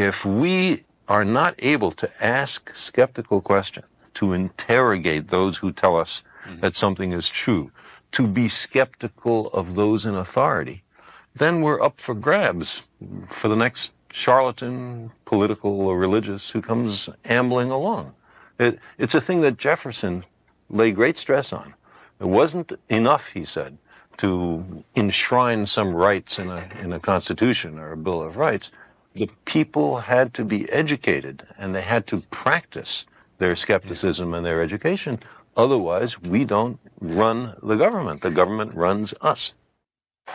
If we are not able to ask skeptical questions, to interrogate those who tell us that something is true, to be skeptical of those in authority, then we're up for grabs for the next charlatan, political or religious, who comes ambling along. It's a thing that Jefferson lay great stress on. It wasn't enough, he said, to enshrine some rights in a constitution or a Bill of Rights. The people had to be educated, and they had to practice their skepticism and their education. Otherwise, we don't run the government. The government runs us. Are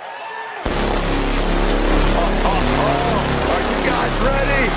you guys ready?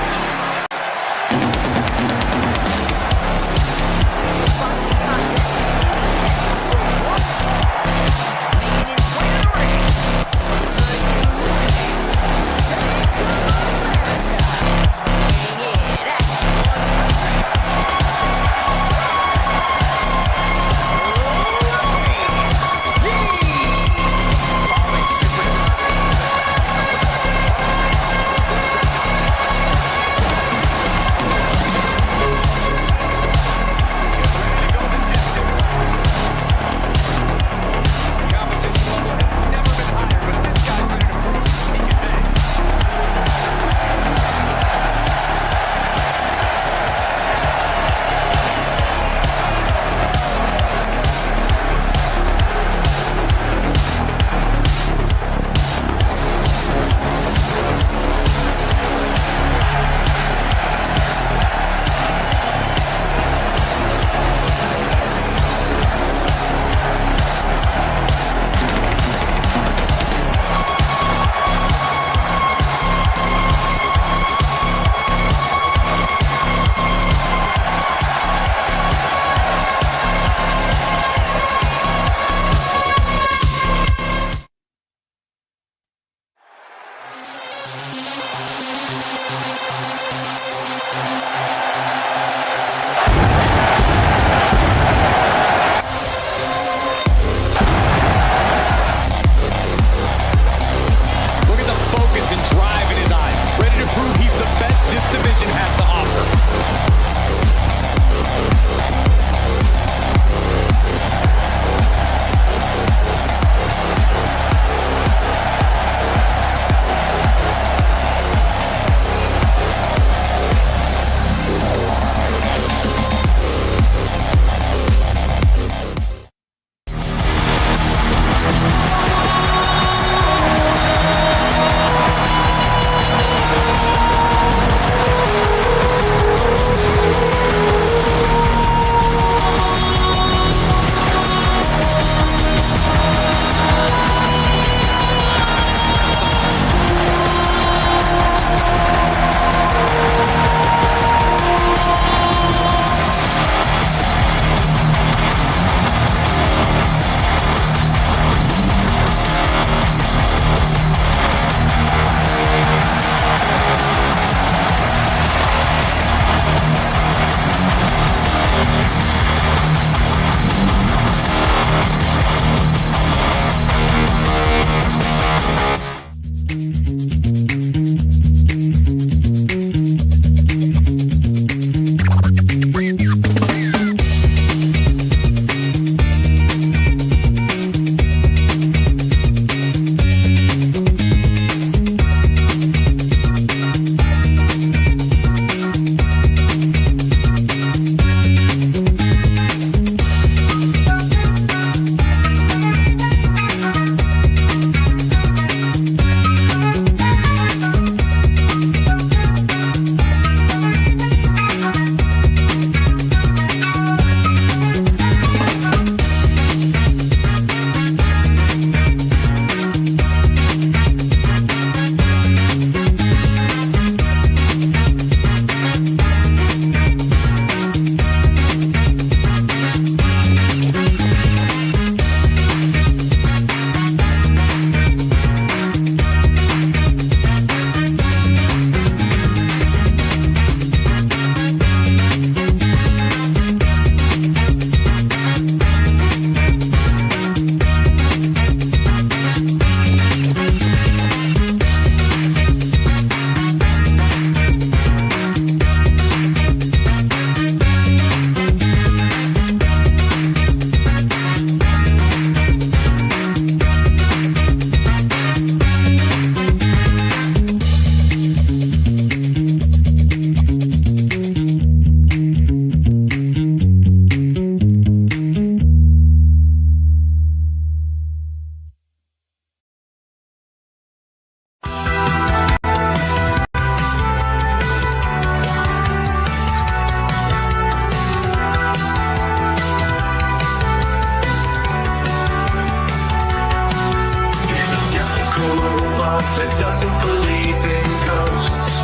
that doesn't believe in ghosts.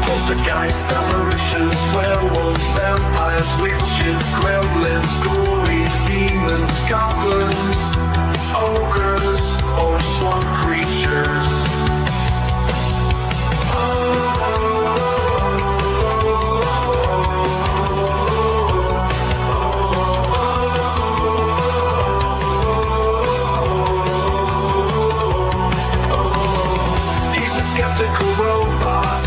Poltergeists, apparitions, werewolves, vampires, witches, gremlins, ghoulies, demons, goblins, ogres, or swamp creatures. He's a skeptical robot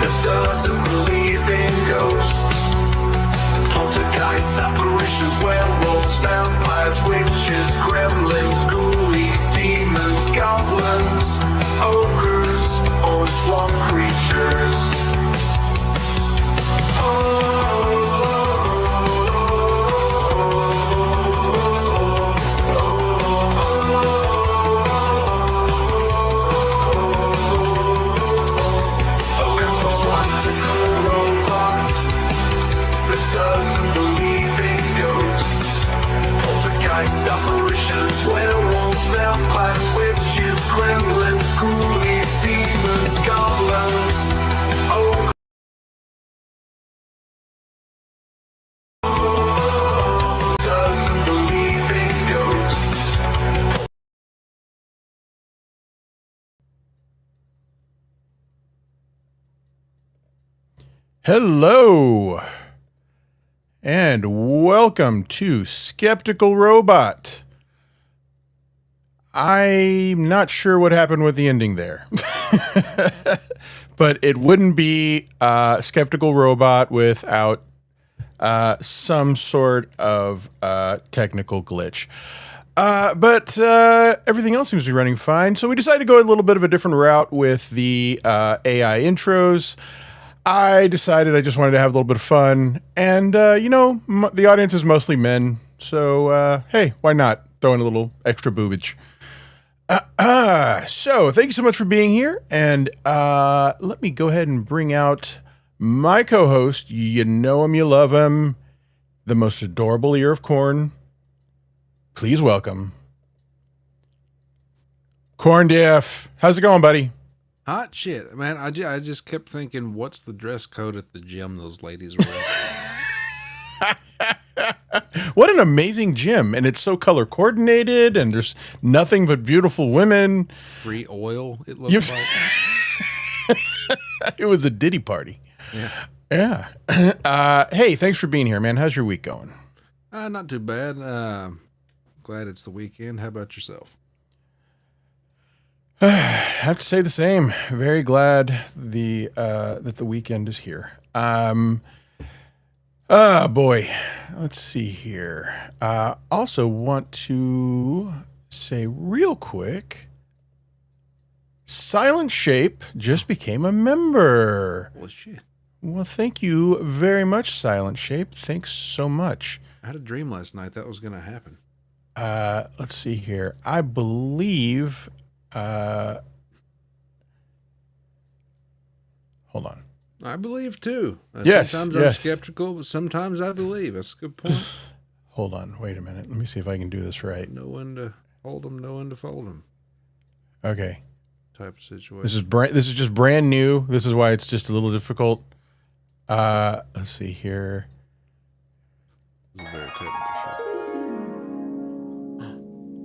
that doesn't believe in ghosts. Poltergeists, apparitions, werewolves, vampires, witches, gremlins, ghoulies, demons, goblins, ogres, or swamp creatures. Doesn't believe in ghosts. Poltergeists, apparitions, werewolves, vampires, witches, gremlins, ghoulies, demons, goblins, ogres. Doesn't believe in ghosts. Hello, and welcome to Skeptical Robot. I'm not sure what happened with the ending there, but it wouldn't be Skeptical Robot without some sort of technical glitch. But everything else seems to be running fine, so we decided to go a little bit of a different route with the AI intros. I decided I just wanted to have a little bit of fun, and the audience is mostly men, so hey, why not throw in a little extra boobage? So thank you so much for being here, and let me go ahead and bring out my co-host. You know him, you love him, the most adorable ear of corn. Please welcome Corndiff. How's it going, buddy? Hot shit, man. I just kept thinking, what's the dress code at the gym those ladies wear? What an amazing gym. And it's so color coordinated, and there's nothing but beautiful women. Free oil, it looks like. It was a Diddy party. Yeah. Hey, thanks for being here, man. How's your week going? Not too bad. Glad it's the weekend. How about yourself? I have to say the same. Very glad that the weekend is here. Boy, let's see here. Also want to say real quick, Silent Shape just became a member. Well, shit. Well, thank you very much, Silent Shape. Thanks so much. I had a dream last night that was going to happen. Let's see here. I believe... hold on. I believe too. Yes, Sometimes yes. I'm skeptical, but sometimes I believe. That's a good point. Hold on. Wait a minute. Let me see if I can do this right. Know when to hold them, know when to fold them. Okay. Type of situation. This is just brand new. This is why it's just a little difficult. Let's see here. This is a very technical shit.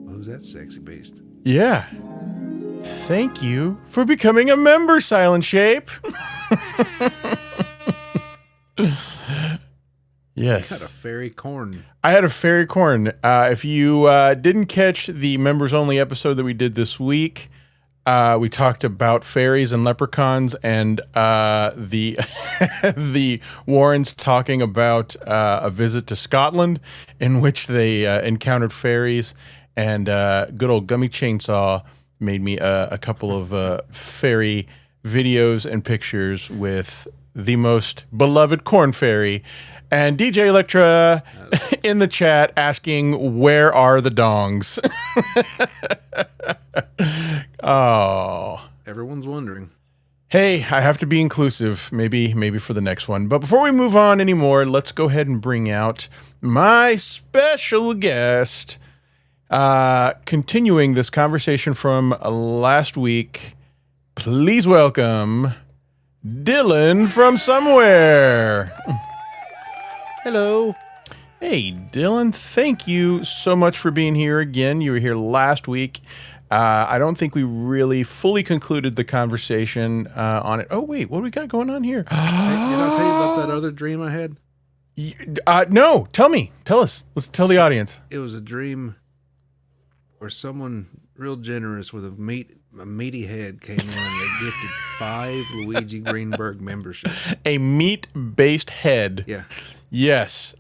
Who's that sexy beast? Yeah. Thank you for becoming a member, Silent Shape. Yes. Got a fairy corn. I had a fairy corn. If you didn't catch the members only episode that we did this week, we talked about fairies and leprechauns, and the the Warrens talking about a visit to Scotland in which they encountered fairies, and good old Gummi Chainsaw made me a couple of fairy videos and pictures with the most beloved corn fairy, and DJ Electra in the chat asking, where are the dongs? Oh. Everyone's wondering. Hey, I have to be inclusive, maybe for the next one. But before we move on anymore, let's go ahead and bring out my special guest. Continuing this conversation from last week, please welcome Dillon from Somewhere. Hello. Hey, Dillon, thank you so much for being here again. You were here last week. I don't think we really fully concluded the conversation on it. Oh, wait, what do we got going on here? Hey, did I tell you about that other dream I had? No, tell me. Tell us. Let's tell the audience. It was a dream where someone real generous with a meaty head came in and they gifted 5 Luigi Greenberg memberships. A meat-based head. Yeah, Yes.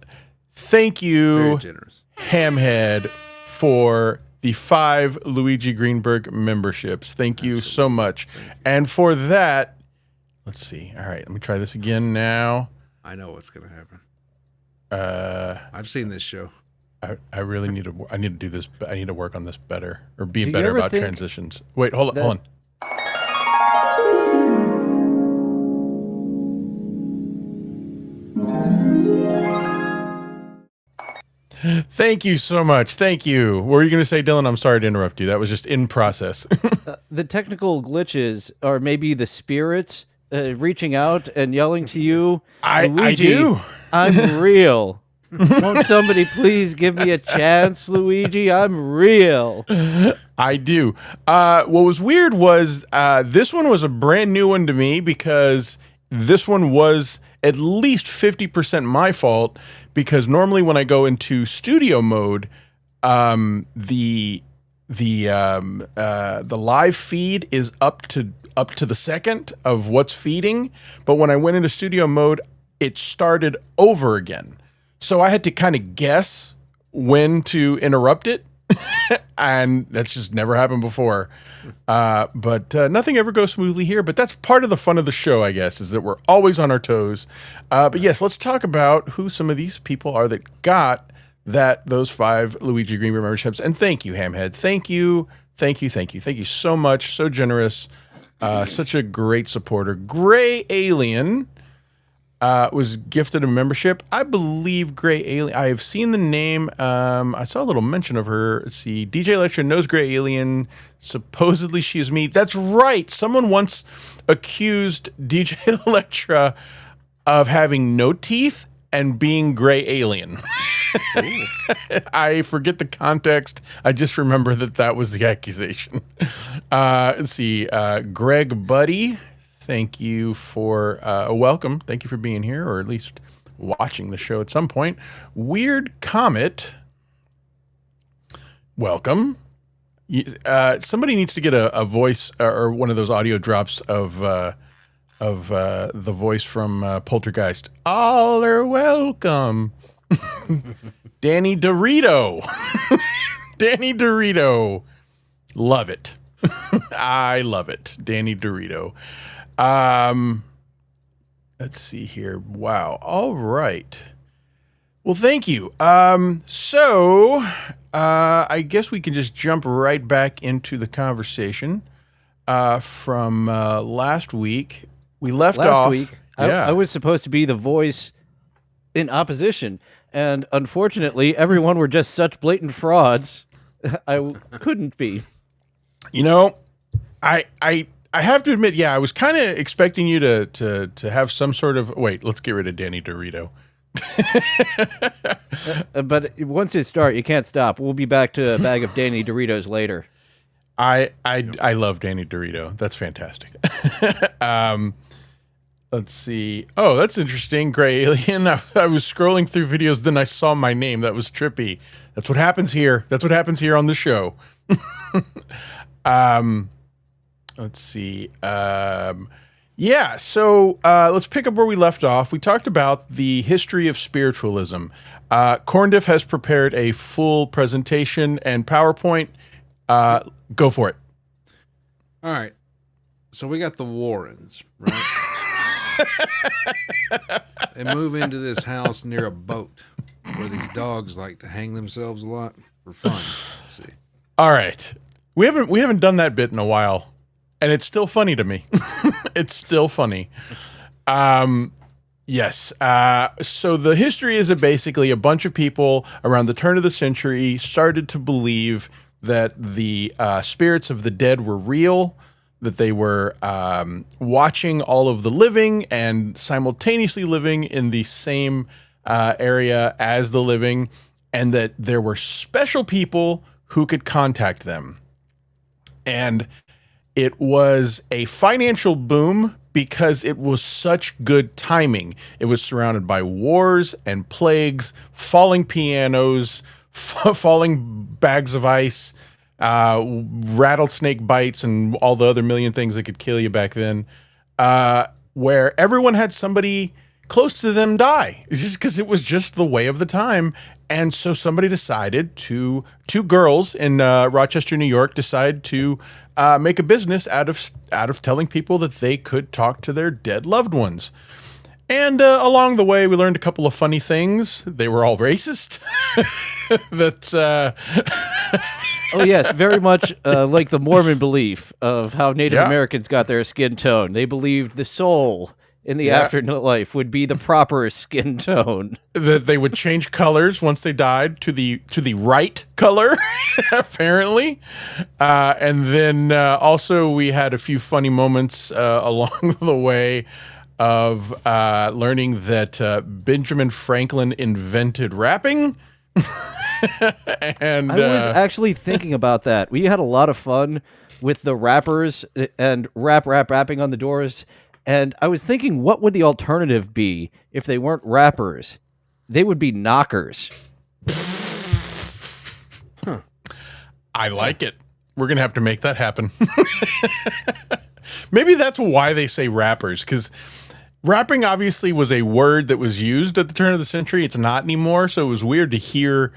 Thank you, very generous. Hamhead, for the 5 Luigi Greenberg memberships. Thank you so much. And for that, let's see. All right, let me try this again now. I know what's going to happen. Uh, I've seen this show. I really need to. I need to do this. I need to work on this better, or be Do you better ever about think transitions. Wait, hold on. Hold on. Thank you so much. Thank you. What were you going to say, Dillon? I'm sorry to interrupt you. That was just in process. The technical glitches, or maybe the spirits reaching out and yelling to you. I Luigi, do. I'm real. Won't somebody please give me a chance, Luigi? I'm real. I do. What was weird was this one was a brand new one to me because this one was at least 50% my fault, because normally when I go into studio mode, the live feed is up to the second of what's feeding, but when I went into studio mode, it started over again. So I had to kind of guess when to interrupt it, and that's just never happened before. But nothing ever goes smoothly here, but that's part of the fun of the show, I guess, is that we're always on our toes. But yes, let's talk about who some of these people are that got those 5 Luigi Greenberg memberships. And thank you, Hamhead. Thank you so much. So generous. Such a great supporter. Gray Alien was gifted a membership. I believe Gray Alien. I have seen the name. I saw a little mention of her. Let's see. DJ Electra knows Gray Alien. Supposedly she is me. That's right. Someone once accused DJ Electra of having no teeth and being Gray Alien. I forget the context. I just remember that was the accusation. Let's see. Greg Buddy, thank you for welcome. Thank you for being here, or at least watching the show at some point. Weird Comet, welcome. Somebody needs to get a voice or one of those audio drops of the voice from Poltergeist. All are welcome. Danny Dorito. Danny Dorito. Love it. I love it. Danny Dorito. Let's see here. Wow. All right. Well, thank you. So I guess we can just jump right back into the conversation from last week. We left off. Last week, Yeah. I was supposed to be the voice in opposition, and unfortunately, everyone were just such blatant frauds. I couldn't be. You know, I have to admit, yeah, I was kind of expecting you to have some sort of. Wait, let's get rid of Danny Dorito. But once you start, you can't stop. We'll be back to a bag of Danny Doritos later. I love Danny Dorito. That's fantastic. Let's see. Oh, that's interesting. Gray Alien. I was scrolling through videos, then I saw my name. That was trippy. That's what happens here. That's what happens here on the show. Let's see. Yeah, so let's pick up where we left off. We talked about the history of spiritualism. Corndiff has prepared a full presentation and PowerPoint. Go for it. All right. So we got the Warrens, right? They move into this house near a boat where these dogs like to hang themselves a lot for fun. See. All right. We haven't done that bit in a while, and it's still funny to me. It's still funny. Yes. So the history is that basically a bunch of people around the turn of the century started to believe that the spirits of the dead were real, that they were watching all of the living and simultaneously living in the same area as the living, and that there were special people who could contact them. And it was a financial boom because it was such good timing. It was surrounded by wars and plagues, falling pianos, falling bags of ice, rattlesnake bites, and all the other million things that could kill you back then, where everyone had somebody close to them die. It's just because it was just the way of the time. And so somebody decided two girls in Rochester, New York, decided to make a business out of telling people that they could talk to their dead loved ones. And along the way, we learned a couple of funny things. They were all racist. Oh, yes, very much like the Mormon belief of how Native Americans got their skin tone. They believed the soul in the afterlife would be the proper skin tone. That they would change colors once they died to the right color, apparently. And then also we had a few funny moments along the way of learning that Benjamin Franklin invented rapping. And I was actually thinking about that. We had a lot of fun with the rappers and rapping on the doors. And I was thinking, what would the alternative be if they weren't rappers? They would be knockers. I like it. We're going to have to make that happen. Maybe that's why they say rappers, because rapping obviously was a word that was used at the turn of the century. It's not anymore, so it was weird to hear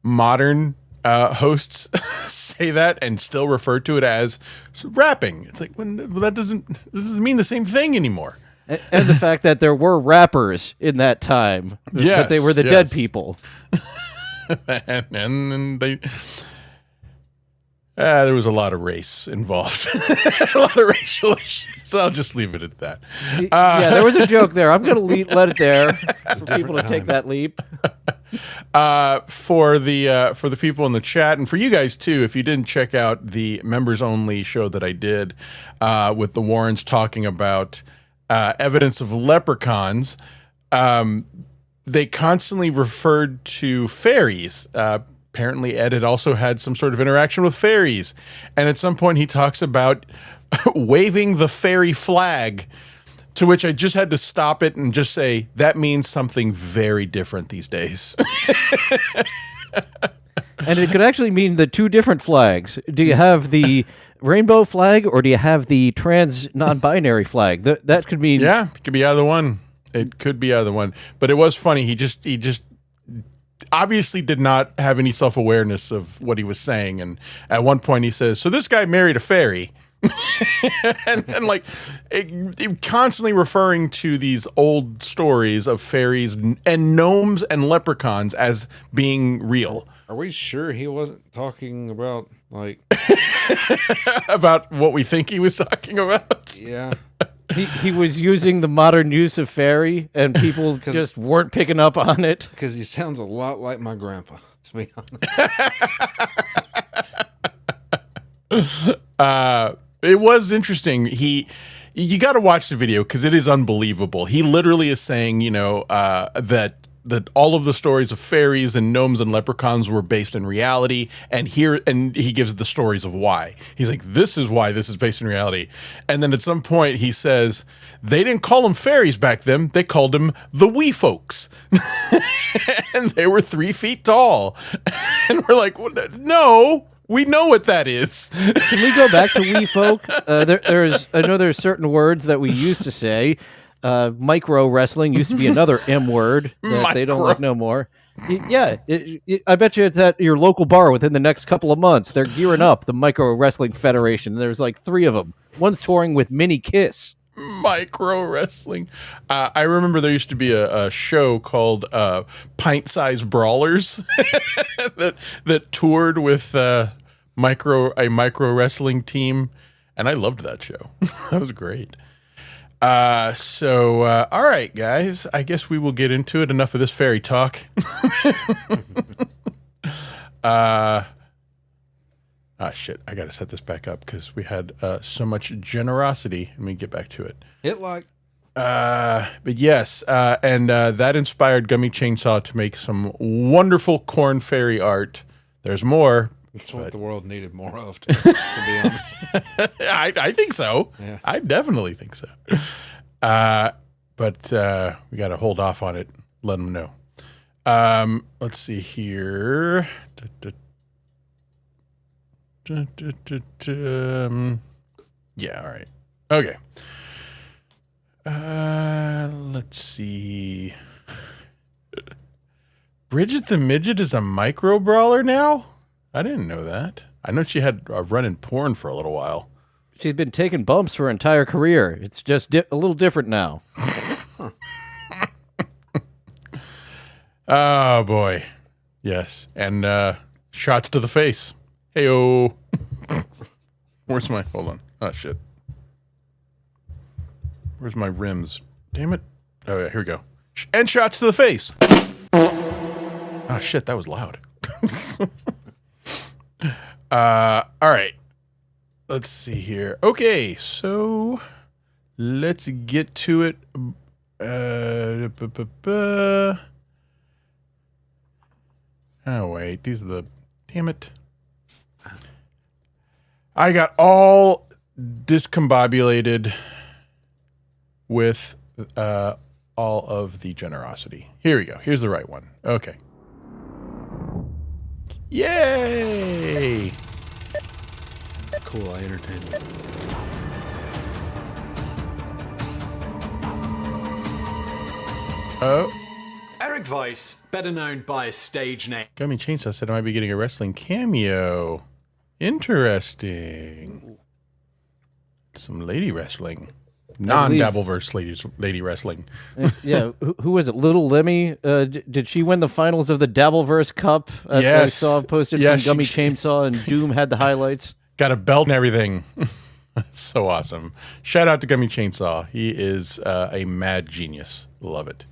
modern hosts say that and still refer to it as rapping. It's like, this doesn't mean the same thing anymore. And the fact that there were rappers in that time, but they were the dead people. and they... there was a lot of race involved. A lot of racial issues. So I'll just leave it at that. Yeah, there was a joke there. I'm going to let it there for people to take that leap. For the people in the chat, and for you guys too, if you didn't check out the members only show that I did with the Warrens talking about evidence of leprechauns, they constantly referred to fairies. Apparently Ed had also had some sort of interaction with fairies. And at some point he talks about waving the fairy flag, to which I just had to stop it and just say, that means something very different these days. And it could actually mean the two different flags. Do you have the rainbow flag or do you have the trans non-binary flag? That could mean... Yeah, it could be either one. It could be either one. But it was funny. He just obviously did not have any self-awareness of what he was saying. And at one point he says, so this guy married a fairy. and like constantly referring to these old stories of fairies and gnomes and leprechauns as being real. Are we sure he wasn't talking about like about what we think he was talking about? Yeah. He was using the modern use of fairy, and people just weren't picking up on it. Because he sounds a lot like my grandpa, to be honest. It was interesting. You got to watch the video because it is unbelievable. He literally is saying, that all of the stories of fairies and gnomes and leprechauns were based in reality, and he gives the stories of why. He's like, this is why this is based in reality. And then at some point he says, they didn't call them fairies back then, they called them the wee folks. And they were 3 feet tall. And we're like, no, we know what that is. Can we go back to wee folk? I know there's certain words that we used to say. Micro wrestling used to be another M word that they don't like no more. Yeah, I bet you it's at your local bar within the next couple of months. They're gearing up, the Micro Wrestling Federation. There's like 3 of them. One's touring with Mini Kiss. Micro wrestling. I remember there used to be a show called Pint-Sized Brawlers that toured with a micro wrestling team, and I loved that show. That was great. All right, guys. I guess we will get into it. Enough of this fairy talk. Shit. I got to set this back up because we had so much generosity. Let me get back to it. Hit like. But yes, and that inspired Gummi Chainsaw to make some wonderful corn fairy art. There's more. That's what the world needed more of, to be honest. I think so. Yeah. I definitely think so. But we got to hold off on it. Let them know. Let's see here. Yeah, all right. Okay. Let's see. Bridget the Midget is a micro brawler now? I didn't know that. I know she had a run in porn for a little while. She's been taking bumps for her entire career. It's just a little different now. Oh, boy. Yes. And shots to the face. Hey-oh. Where's my... Hold on. Oh, shit. Where's my rims? Damn it. Oh, yeah. Here we go. And shots to the face. Oh, shit. That was loud. All right. Let's see here. Okay. So let's get to it. Oh, wait. These are the... Damn it. I got all discombobulated with all of the generosity. Here we go. Here's the right one. Okay. Yay! It's cool. I entertained me. Oh. Eric Weiss, better known by his stage name. Gummi Chainsaw said I might be getting a wrestling cameo. Interesting. Some lady wrestling. Non-Dabbleverse lady wrestling. Yeah, who was it? Little Lemmy? Did she win the finals of the Dabbleverse Cup? Yes. I saw posted from Gummi Chainsaw, and Doom had the highlights. Got a belt and everything. That's so awesome. Shout out to Gummi Chainsaw. He is a mad genius. Love it.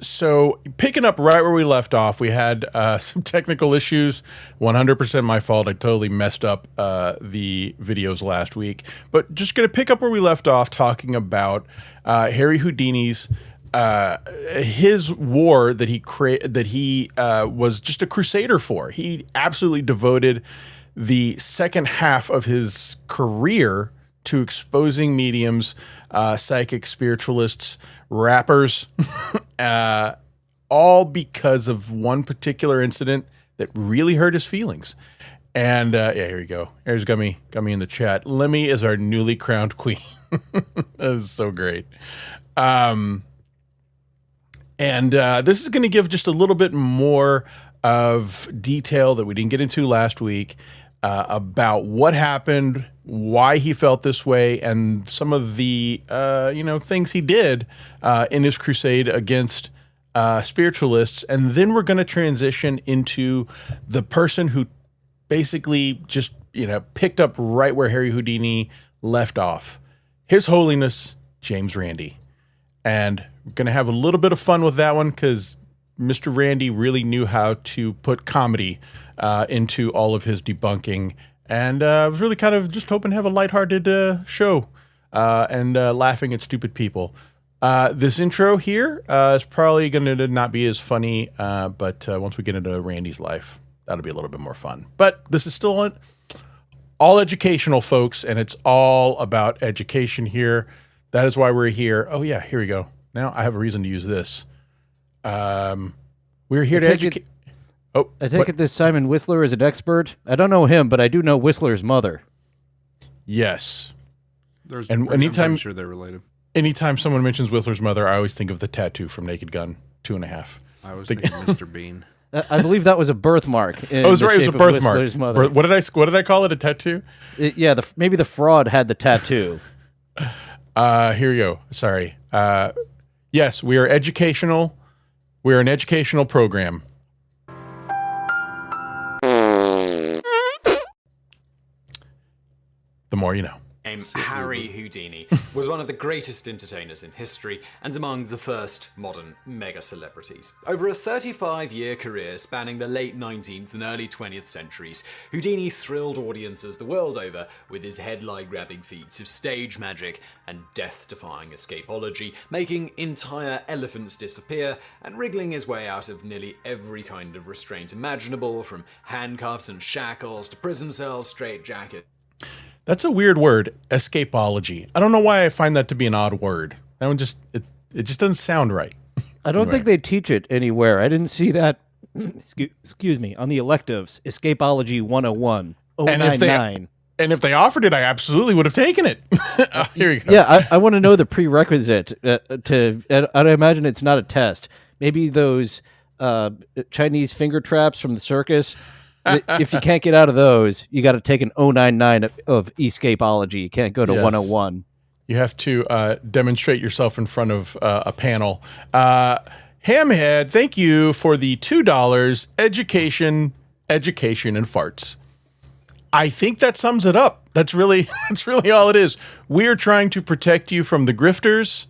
So picking up right where we left off, we had some technical issues. 100% my fault. I totally messed up the videos last week. But just going to pick up where we left off, talking about Harry Houdini's his war that he was just a crusader for. He absolutely devoted the second half of his career to exposing mediums, psychic spiritualists, rappers, all because of one particular incident that really hurt his feelings. And yeah, here we go. Here's Gummi in the chat. Lemmy is our newly crowned queen. That is so great. And this is going to give just a little bit more of detail that we didn't get into last week about what happened, why he felt this way, and some of the things he did in his crusade against spiritualists. And then we're going to transition into the person who basically just picked up right where Harry Houdini left off, His Holiness James Randi. And we're going to have a little bit of fun with that one because Mr. Randi really knew how to put comedy into all of his debunking. And I was really kind of just hoping to have a lighthearted show and laughing at stupid people. This intro here is probably going to not be as funny, but once we get into Randy's life, that'll be a little bit more fun. But this is still all educational, folks, and it's all about education here. That is why we're here. Oh, yeah, here we go. Now I have a reason to use this. We're here to educate. Oh, I take it this Simon Whistler is an expert. I don't know him, but I do know Whistler's mother. Yes. I'm pretty sure they're related. Anytime someone mentions Whistler's mother, I always think of the tattoo from Naked Gun 2.5. I was thinking Mr. Bean. I believe that was a birthmark. Oh, that's right. It was a birthmark. Whistler's mother. What did I call it? A tattaoo? Yeah, maybe the fraud had the tattoo. Here we go. Sorry. Yes, we are educational. We're an educational program. The more you know. name Harry Houdini was one of the greatest entertainers in history and among the first modern mega celebrities. Over a 35-year career spanning the late 19th and early 20th centuries, Houdini thrilled audiences the world over with his headline-grabbing feats of stage magic and death-defying escapology, making entire elephants disappear and wriggling his way out of nearly every kind of restraint imaginable, from handcuffs and shackles to prison cells, straitjackets. That's a weird word, escapology. I don't know why I find that to be an odd word. That one just it just doesn't sound right. I don't think they teach it anywhere. I didn't see that. Excuse me, on the electives, Escapology 101, 099. And if they offered it, I absolutely would have taken it. Here you go. Yeah, I want to know the prerequisite I'd imagine it's not a test. Maybe those Chinese finger traps from the circus. If you can't get out of those, you got to take an 099 of escapology. You can't go to 101. You have to demonstrate yourself in front of a panel. Hamhead, thank you for the $2 education, and farts. I think that sums it up. That's really all it is. We are trying to protect you from the grifters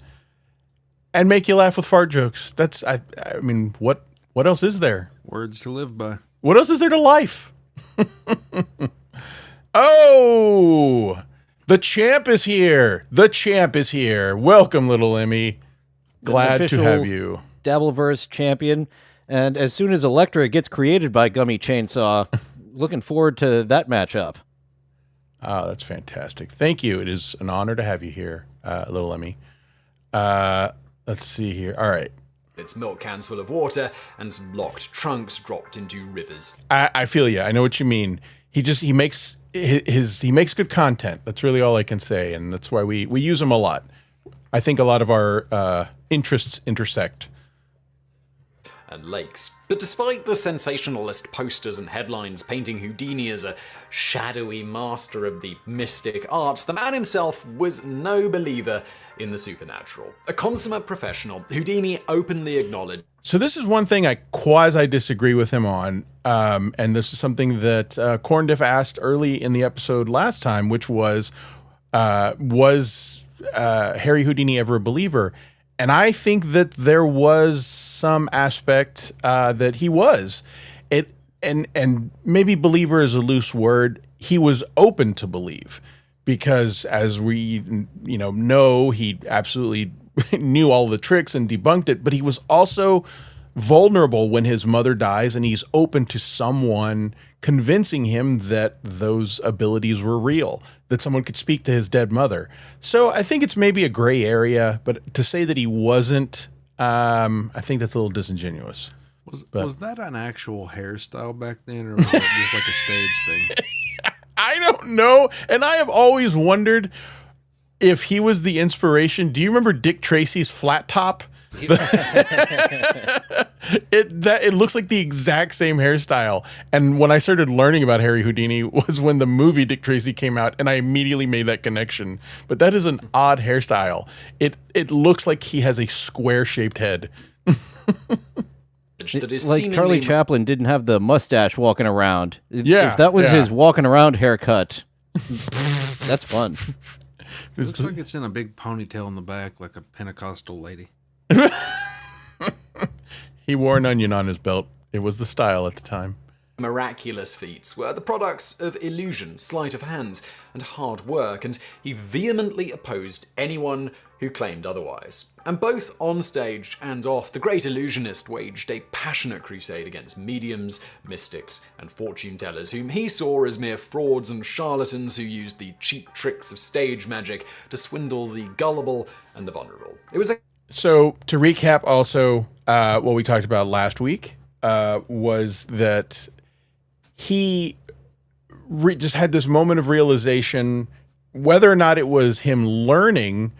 and make you laugh with fart jokes. That's I mean, what else is there? Words to live by. What else is there to life? Oh, the champ is here. The champ is here. Welcome, little Emmy. Glad to have you. Dabbleverse champion. And as soon as Elektra gets created by Gummi Chainsaw, looking forward to that matchup. Oh, that's fantastic. Thank you. It is an honor to have you here, little Emmy. Let's see here. All right. It's milk cans full of water and some locked trunks dropped into rivers. I feel you. I know what you mean. He makes good content. That's really all I can say, and that's why we use him a lot. I think a lot of our interests intersect. And lakes. But despite the sensationalist posters and headlines painting Houdini as a shadowy master of the mystic arts, the man himself was no believer in the supernatural. A consummate professional, Houdini openly acknowledged. So this is one thing I quasi disagree with him on, and this is something that Corndiff asked early in the episode last time, which was Harry Houdini ever a believer? And I think that there was some aspect that he was. And maybe believer is a loose word. He was open to believe because, as we know, he absolutely knew all the tricks and debunked it. But he was also vulnerable when his mother dies, and he's open to someone convincing him that those abilities were real, that someone could speak to his dead mother. So I think it's maybe a gray area, but to say that he wasn't, I think that's a little disingenuous. Was that an actual hairstyle back then, or was it just like a stage thing? I don't know. And I have always wondered if he was the inspiration. Do you remember Dick Tracy's flat top? It looks like the exact same hairstyle. And when I started learning about Harry Houdini was when the movie Dick Tracy came out, and I immediately made that connection. But that is an odd hairstyle. It looks like he has a square-shaped head. That is like Charlie Chaplin didn't have the mustache walking around. Yeah, if that was his walking around haircut, that's fun. It looks like it's in a big ponytail in the back, like a Pentecostal lady. He wore an onion on his belt. It was the style at the time. Miraculous feats were the products of illusion, sleight of hand, and hard work, and he vehemently opposed anyone who claimed otherwise. And both on stage and off, the great illusionist waged a passionate crusade against mediums, mystics, and fortune tellers, whom he saw as mere frauds and charlatans who used the cheap tricks of stage magic to swindle the gullible and the vulnerable. It was So to recap also, what we talked about last week was that he just had this moment of realization, whether or not it was him learning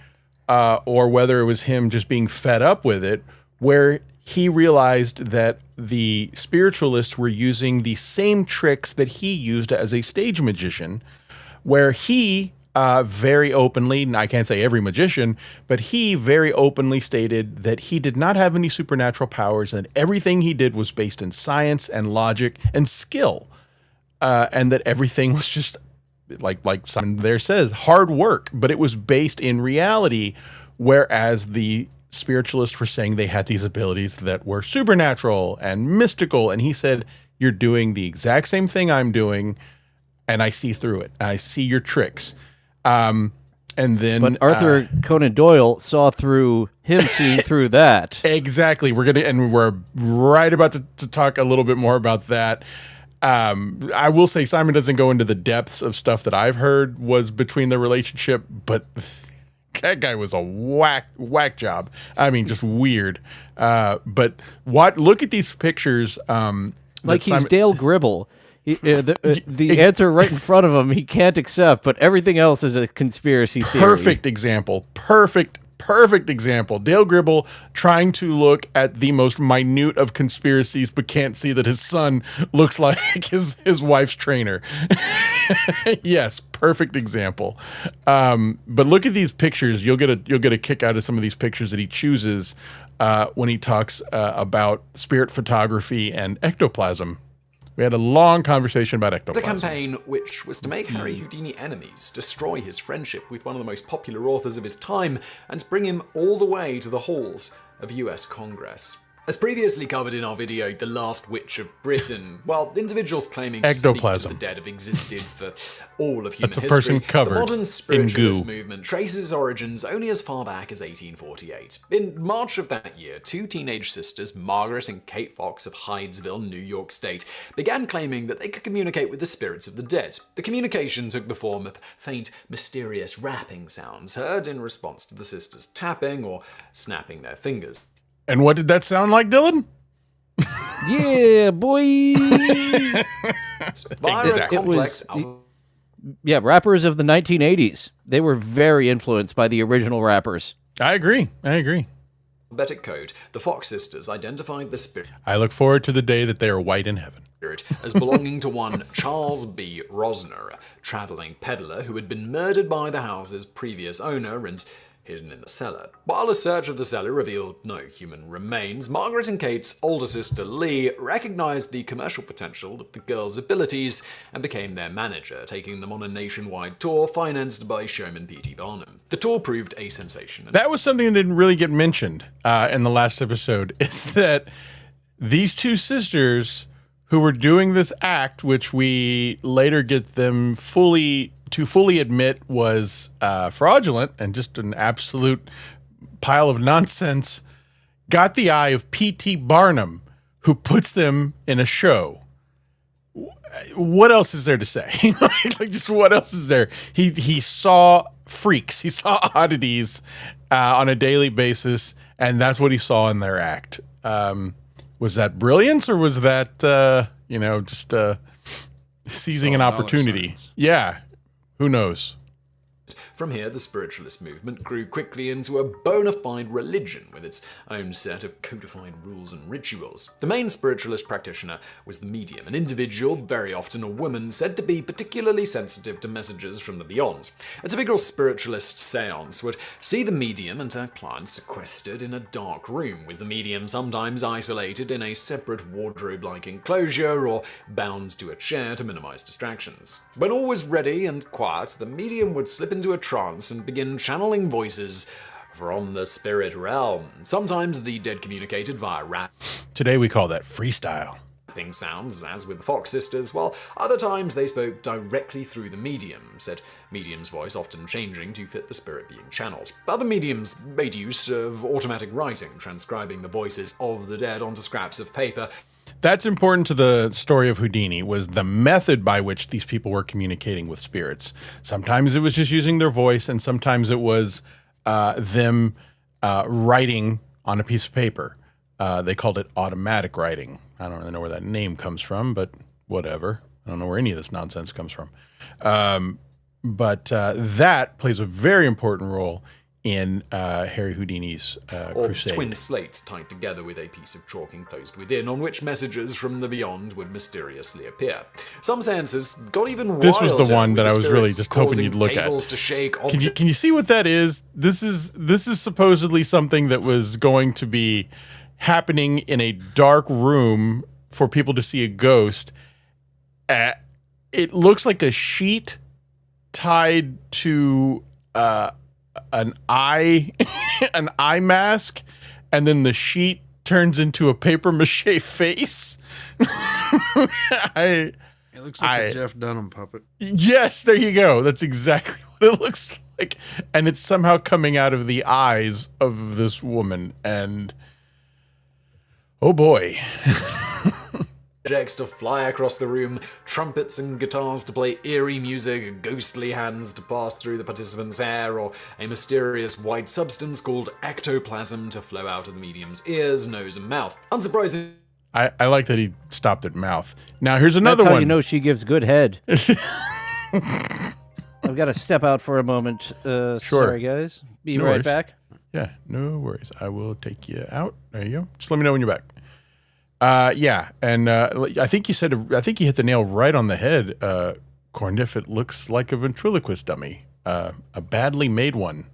or whether it was him just being fed up with it, where he realized that the spiritualists were using the same tricks that he used as a stage magician, where he very openly, and I can't say every magician, but he very openly stated that he did not have any supernatural powers and everything he did was based in science and logic and skill, and that everything was just like Simon there says, hard work, but it was based in reality, whereas the spiritualists were saying they had these abilities that were supernatural and mystical, and he said, you're doing the exact same thing I'm doing, and I see through it. I see your tricks. And then, but Arthur Conan Doyle saw through him seeing through that. Exactly. We're right about to talk a little bit more about that. I will say Simon doesn't go into the depths of stuff that I've heard was between the relationship, but that guy was a whack job. I mean, just weird. But look at these pictures. Like he's Dale Gribble. The answer right in front of him he can't accept, but everything else is a conspiracy theory. Perfect example. Perfect example. Dale Gribble trying to look at the most minute of conspiracies, but can't see that his son looks like his wife's trainer. Yes, perfect example. But look at these pictures. You'll get a kick out of some of these pictures that he chooses when he talks about spirit photography and ectoplasm. We had a long conversation about ectoplasm. The campaign, which was to make Harry Houdini enemies, destroy his friendship with one of the most popular authors of his time, and bring him all the way to the halls of US Congress. As previously covered in our video, The Last Witch of Britain, while individuals claiming to speak to the dead have existed for all of human history, person covered the modern spiritualist goo. movement traces origins only as far back as 1848. In March of that year, two teenage sisters, Margaret and Kate Fox of Hydesville, New York State, began claiming that they could communicate with the spirits of the dead. The communication took the form of faint, mysterious rapping sounds heard in response to the sisters tapping or snapping their fingers. And what did that sound like, Dylan? Yeah, boy. Yeah, rappers of the 1980s. They were very influenced by the original rappers. I agree. Alphabetic code, the Fox sisters identified the spirit. I look forward to the day that they are white in heaven. As belonging to one Charles B. Rosner, a traveling peddler who had been murdered by the house's previous owner and hidden in the cellar. While a search of the cellar revealed no human remains, Margaret and Kate's older sister Lee recognized the commercial potential of the girls' abilities and became their manager, taking them on a nationwide tour financed by showman P.T. Barnum. The tour proved a sensation. That was something that didn't really get mentioned in the last episode, is that these two sisters who were doing this act, which we later get them fully admit was fraudulent and just an absolute pile of nonsense, got the eye of P.T. Barnum, who puts them in a show. What else is there to say? Like, just what else is there? He saw freaks. He saw oddities on a daily basis, and that's what he saw in their act. Was that brilliance, or was that, just seizing an opportunity? Yeah. Who knows? From here, the spiritualist movement grew quickly into a bona fide religion with its own set of codified rules and rituals. The main spiritualist practitioner was the medium, an individual, very often a woman, said to be particularly sensitive to messages from the beyond. A typical spiritualist seance would see the medium and her client sequestered in a dark room, with the medium sometimes isolated in a separate wardrobe-like enclosure or bound to a chair to minimize distractions. When all was ready and quiet, the medium would slip into a trance and begin channeling voices from the spirit realm. Sometimes the dead communicated via rap. Today we call that freestyle. Rapping sounds, as with the Fox sisters, while other times they spoke directly through the medium, said medium's voice often changing to fit the spirit being channeled. Other mediums made use of automatic writing, transcribing the voices of the dead onto scraps of paper. That's important to the story of Houdini, was the method by which these people were communicating with spirits. Sometimes it was just using their voice, and sometimes it was them writing on a piece of paper. They called it automatic writing. I don't really know where that name comes from, but whatever. I don't know where any of this nonsense comes from. But that plays a very important role in Harry Houdini's crusade. Twin slates tied together with a piece of chalk enclosed within, on which messages from the beyond would mysteriously appear. Some seances got even wilder. This was the one that I was really just hoping you'd look at. To shake, can you see what that is? This is supposedly something that was going to be happening in a dark room for people to see a ghost. It looks like a sheet tied to an eye an eye mask, and then the sheet turns into a paper mache face. It looks like a Jeff Dunham puppet. Yes, there you go. That's exactly what it looks like. And it's somehow coming out of the eyes of this woman. And oh boy. Objects to fly across the room, trumpets and guitars to play eerie music, ghostly hands to pass through the participant's hair, or a mysterious white substance called ectoplasm to flow out of the medium's ears, nose, and mouth. Unsurprisingly, I like that he stopped at mouth. Now here's another That's how one. you know she gives good head. I've got to step out for a moment. Sure. Sorry, guys. Be No right worries. back. Yeah, no worries. I will take you out. There you go. Just let me know when you're back. Yeah, and I think you hit the nail right on the head, Corndiff. It looks like a ventriloquist dummy, a badly made one.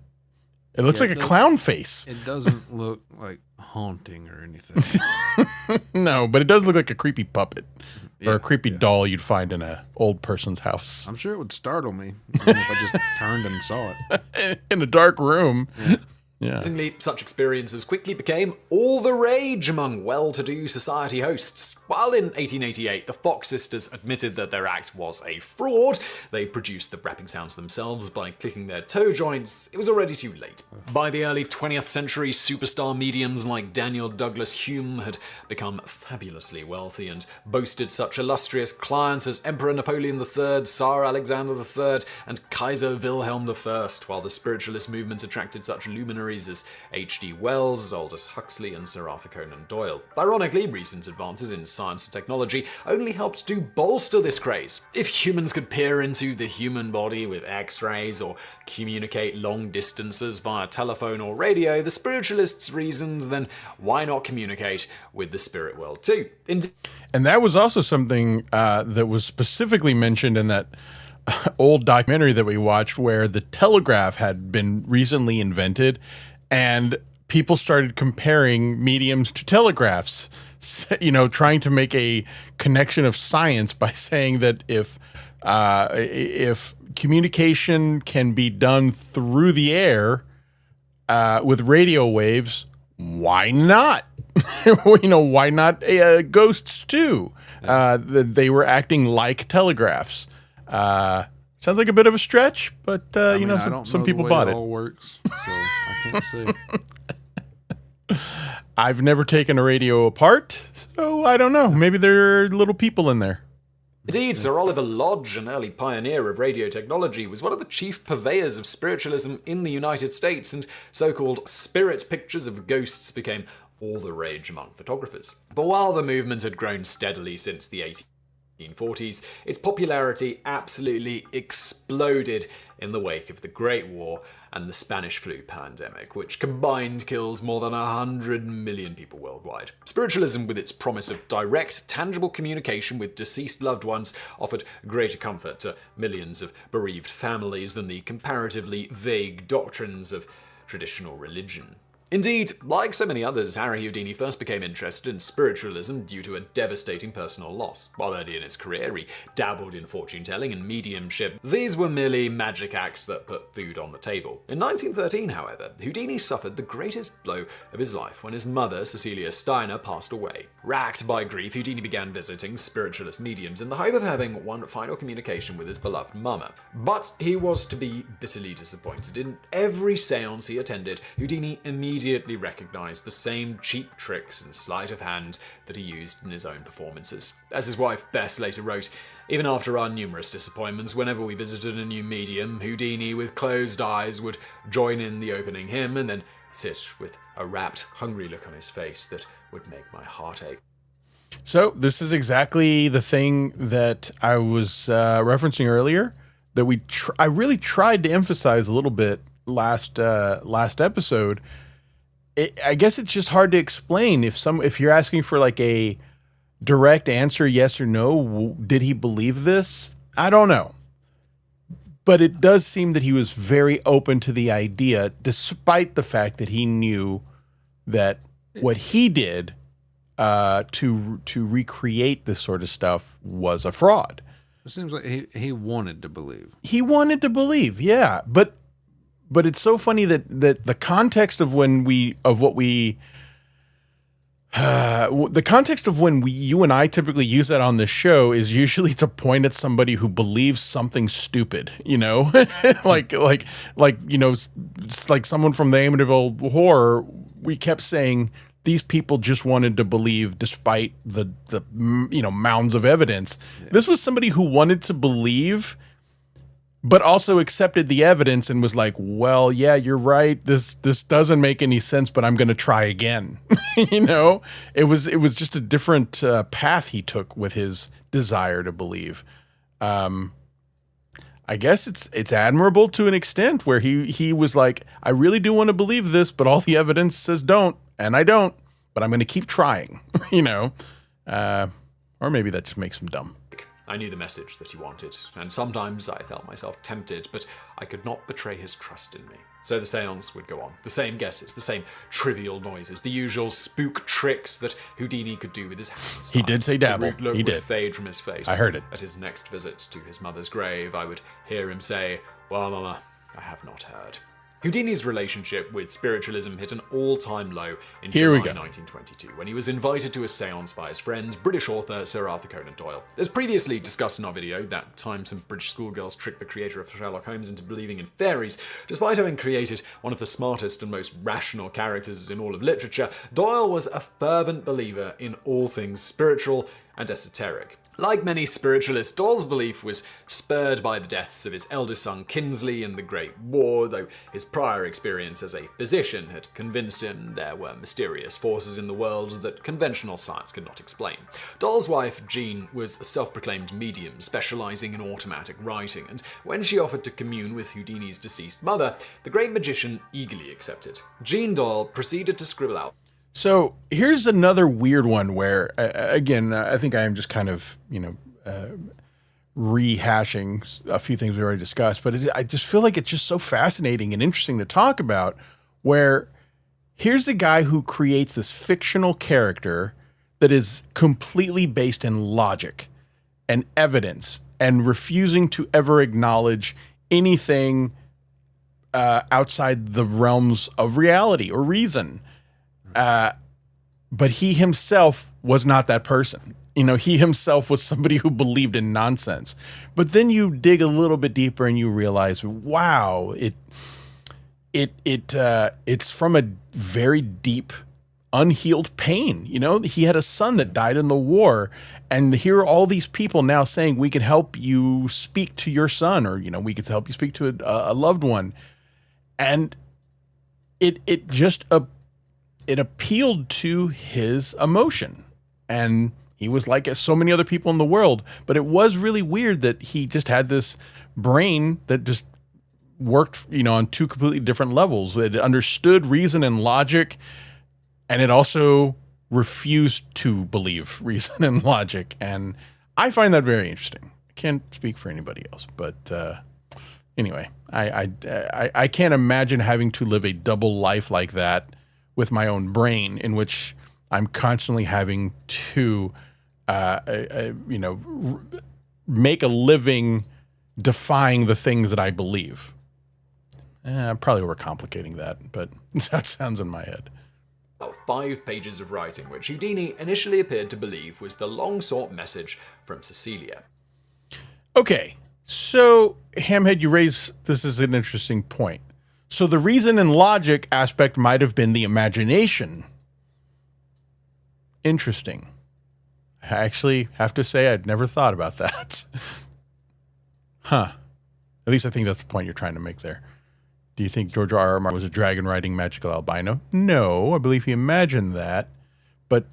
It looks like a clown face. It doesn't look like haunting or anything. No, but it does look like a creepy puppet or Yeah, a creepy doll you'd find in an old person's house I'm sure it would startle me even if I just turned and saw it. in a dark room. Yeah. such experiences quickly became all the rage among well-to-do society hosts. While in 1888 the Fox sisters admitted that their act was a fraud, they produced the rapping sounds themselves by clicking their toe joints, it was already too late. By the early 20th century, superstar mediums like Daniel Douglas Hume had become fabulously wealthy and boasted such illustrious clients as Emperor Napoleon III, Tsar Alexander III, and Kaiser Wilhelm I, while the spiritualist movement attracted such luminaries as H.G. Wells, Aldous Huxley, and Sir Arthur Conan Doyle. Ironically, recent advances in science and technology only helped to bolster this craze. If humans could peer into the human body with X-rays or communicate long distances via telephone or radio, the spiritualists reasoned, then why not communicate with the spirit world too? And that was also something that was specifically mentioned in that old documentary that we watched where the telegraph had been recently invented and people started comparing mediums to telegraphs, you know, trying to make a connection of science by saying that if communication can be done through the air with radio waves, why not? You know, why not ghosts too? They were acting like telegraphs. Sounds like a bit of a stretch, but I you mean, know, I don't some know people the way bought it it. all works, so I can't say. I've never taken a radio apart, so I don't know. Maybe there are little people in there. Indeed, Sir Oliver Lodge, an early pioneer of radio technology, was one of the chief purveyors of spiritualism in the United States, and so-called spirit pictures of ghosts became all the rage among photographers. But while the movement had grown steadily since the 1840s, its popularity absolutely exploded in the wake of the Great War and the Spanish flu pandemic, which combined killed more than 100 million people worldwide. Spiritualism, with its promise of direct, tangible communication with deceased loved ones, offered greater comfort to millions of bereaved families than the comparatively vague doctrines of traditional religion. Indeed, like so many others, Harry Houdini first became interested in spiritualism due to a devastating personal loss. While early in his career, he dabbled in fortune-telling and mediumship. These were merely magic acts that put food on the table. In 1913, however, Houdini suffered the greatest blow of his life when his mother, Cecilia Steiner, passed away. Racked by grief, Houdini began visiting spiritualist mediums in the hope of having one final communication with his beloved mama. But he was to be bitterly disappointed. In every seance he attended, Houdini immediately recognized the same cheap tricks and sleight of hand that he used in his own performances. As his wife Bess later wrote, "Even after our numerous disappointments, whenever we visited a new medium, Houdini with closed eyes would join in the opening hymn and then sit with a rapt, hungry look on his face that would make my heart ache." So this is exactly the thing that I was referencing earlier that I really tried to emphasize a little bit last episode. I guess it's just hard to explain if you're asking for like a direct answer, yes or no. Did he believe this? I don't know. But it does seem that he was very open to the idea, despite the fact that he knew that what he did to recreate this sort of stuff was a fraud. It seems like he wanted to believe. He wanted to believe, yeah. But it's so funny that the context of the context of when you and I typically use that on this show is usually to point at somebody who believes something stupid, you know, like you know, it's like someone from the Amityville Horror. We kept saying these people just wanted to believe despite the you know, mounds of evidence. Yeah. This was somebody who wanted to believe, but also accepted the evidence and was like, well, yeah, you're right. This doesn't make any sense, but I'm going to try again. You know, it was just a different path he took with his desire to believe. I guess it's admirable to an extent where he was like, I really do want to believe this, but all the evidence says don't, and I don't, but I'm going to keep trying, you know, or maybe that just makes him dumb. I knew the message that he wanted, and sometimes I felt myself tempted, but I could not betray his trust in me. So the seance would go on. The same guesses, the same trivial noises, the usual spook tricks that Houdini could do with his hands. He did say dabble. The root look he would did fade from his face. I heard it. At his next visit to his mother's grave, I would hear him say, "Well, Mama, I have not heard." Houdini's relationship with spiritualism hit an all-time low in July 1922 when he was invited to a séance by his friend, British author Sir Arthur Conan Doyle. As previously discussed in our video, that time some British schoolgirls tricked the creator of Sherlock Holmes into believing in fairies. Despite having created one of the smartest and most rational characters in all of literature, Doyle was a fervent believer in all things spiritual and esoteric. Like many spiritualists, Doyle's belief was spurred by the deaths of his eldest son Kingsley in the Great War, though his prior experience as a physician had convinced him there were mysterious forces in the world that conventional science could not explain. Doyle's wife, Jean, was a self-proclaimed medium specializing in automatic writing, and when she offered to commune with Houdini's deceased mother, the great magician eagerly accepted. Jean Doyle proceeded to scribble out. So here's another weird one where, again, I think I am just kind of, you know, rehashing a few things we already discussed, but I just feel like it's just so fascinating and interesting to talk about, where here's a guy who creates this fictional character that is completely based in logic and evidence and refusing to ever acknowledge anything outside the realms of reality or reason. But he himself was not that person. You know, he himself was somebody who believed in nonsense. But then you dig a little bit deeper and you realize, wow, it's from a very deep, unhealed pain. You know, he had a son that died in the war, and here are all these people now saying we can help you speak to your son, or, you know, we can help you speak to a loved one. And it just it appealed to his emotion, and he was like so many other people in the world. But it was really weird that he just had this brain that just worked, you know, on two completely different levels. It understood reason and logic, and it also refused to believe reason and logic. And I find that very interesting. I can't speak for anybody else, but anyway, I can't imagine having to live a double life like that with my own brain, in which I'm constantly having to, you know, make a living defying the things that I believe. I'm probably overcomplicating that, but that's how it sounds in my head. 5 pages of writing, which Houdini initially appeared to believe was the long-sought message from Cecilia. Okay, so Hamhead, you raise this is an interesting point. So the reason and logic aspect might have been the imagination. Interesting. I actually have to say I'd never thought about that. Huh. At least I think that's the point you're trying to make there. Do you think George R.R. Martin was a dragon riding magical albino? No, I believe he imagined that. But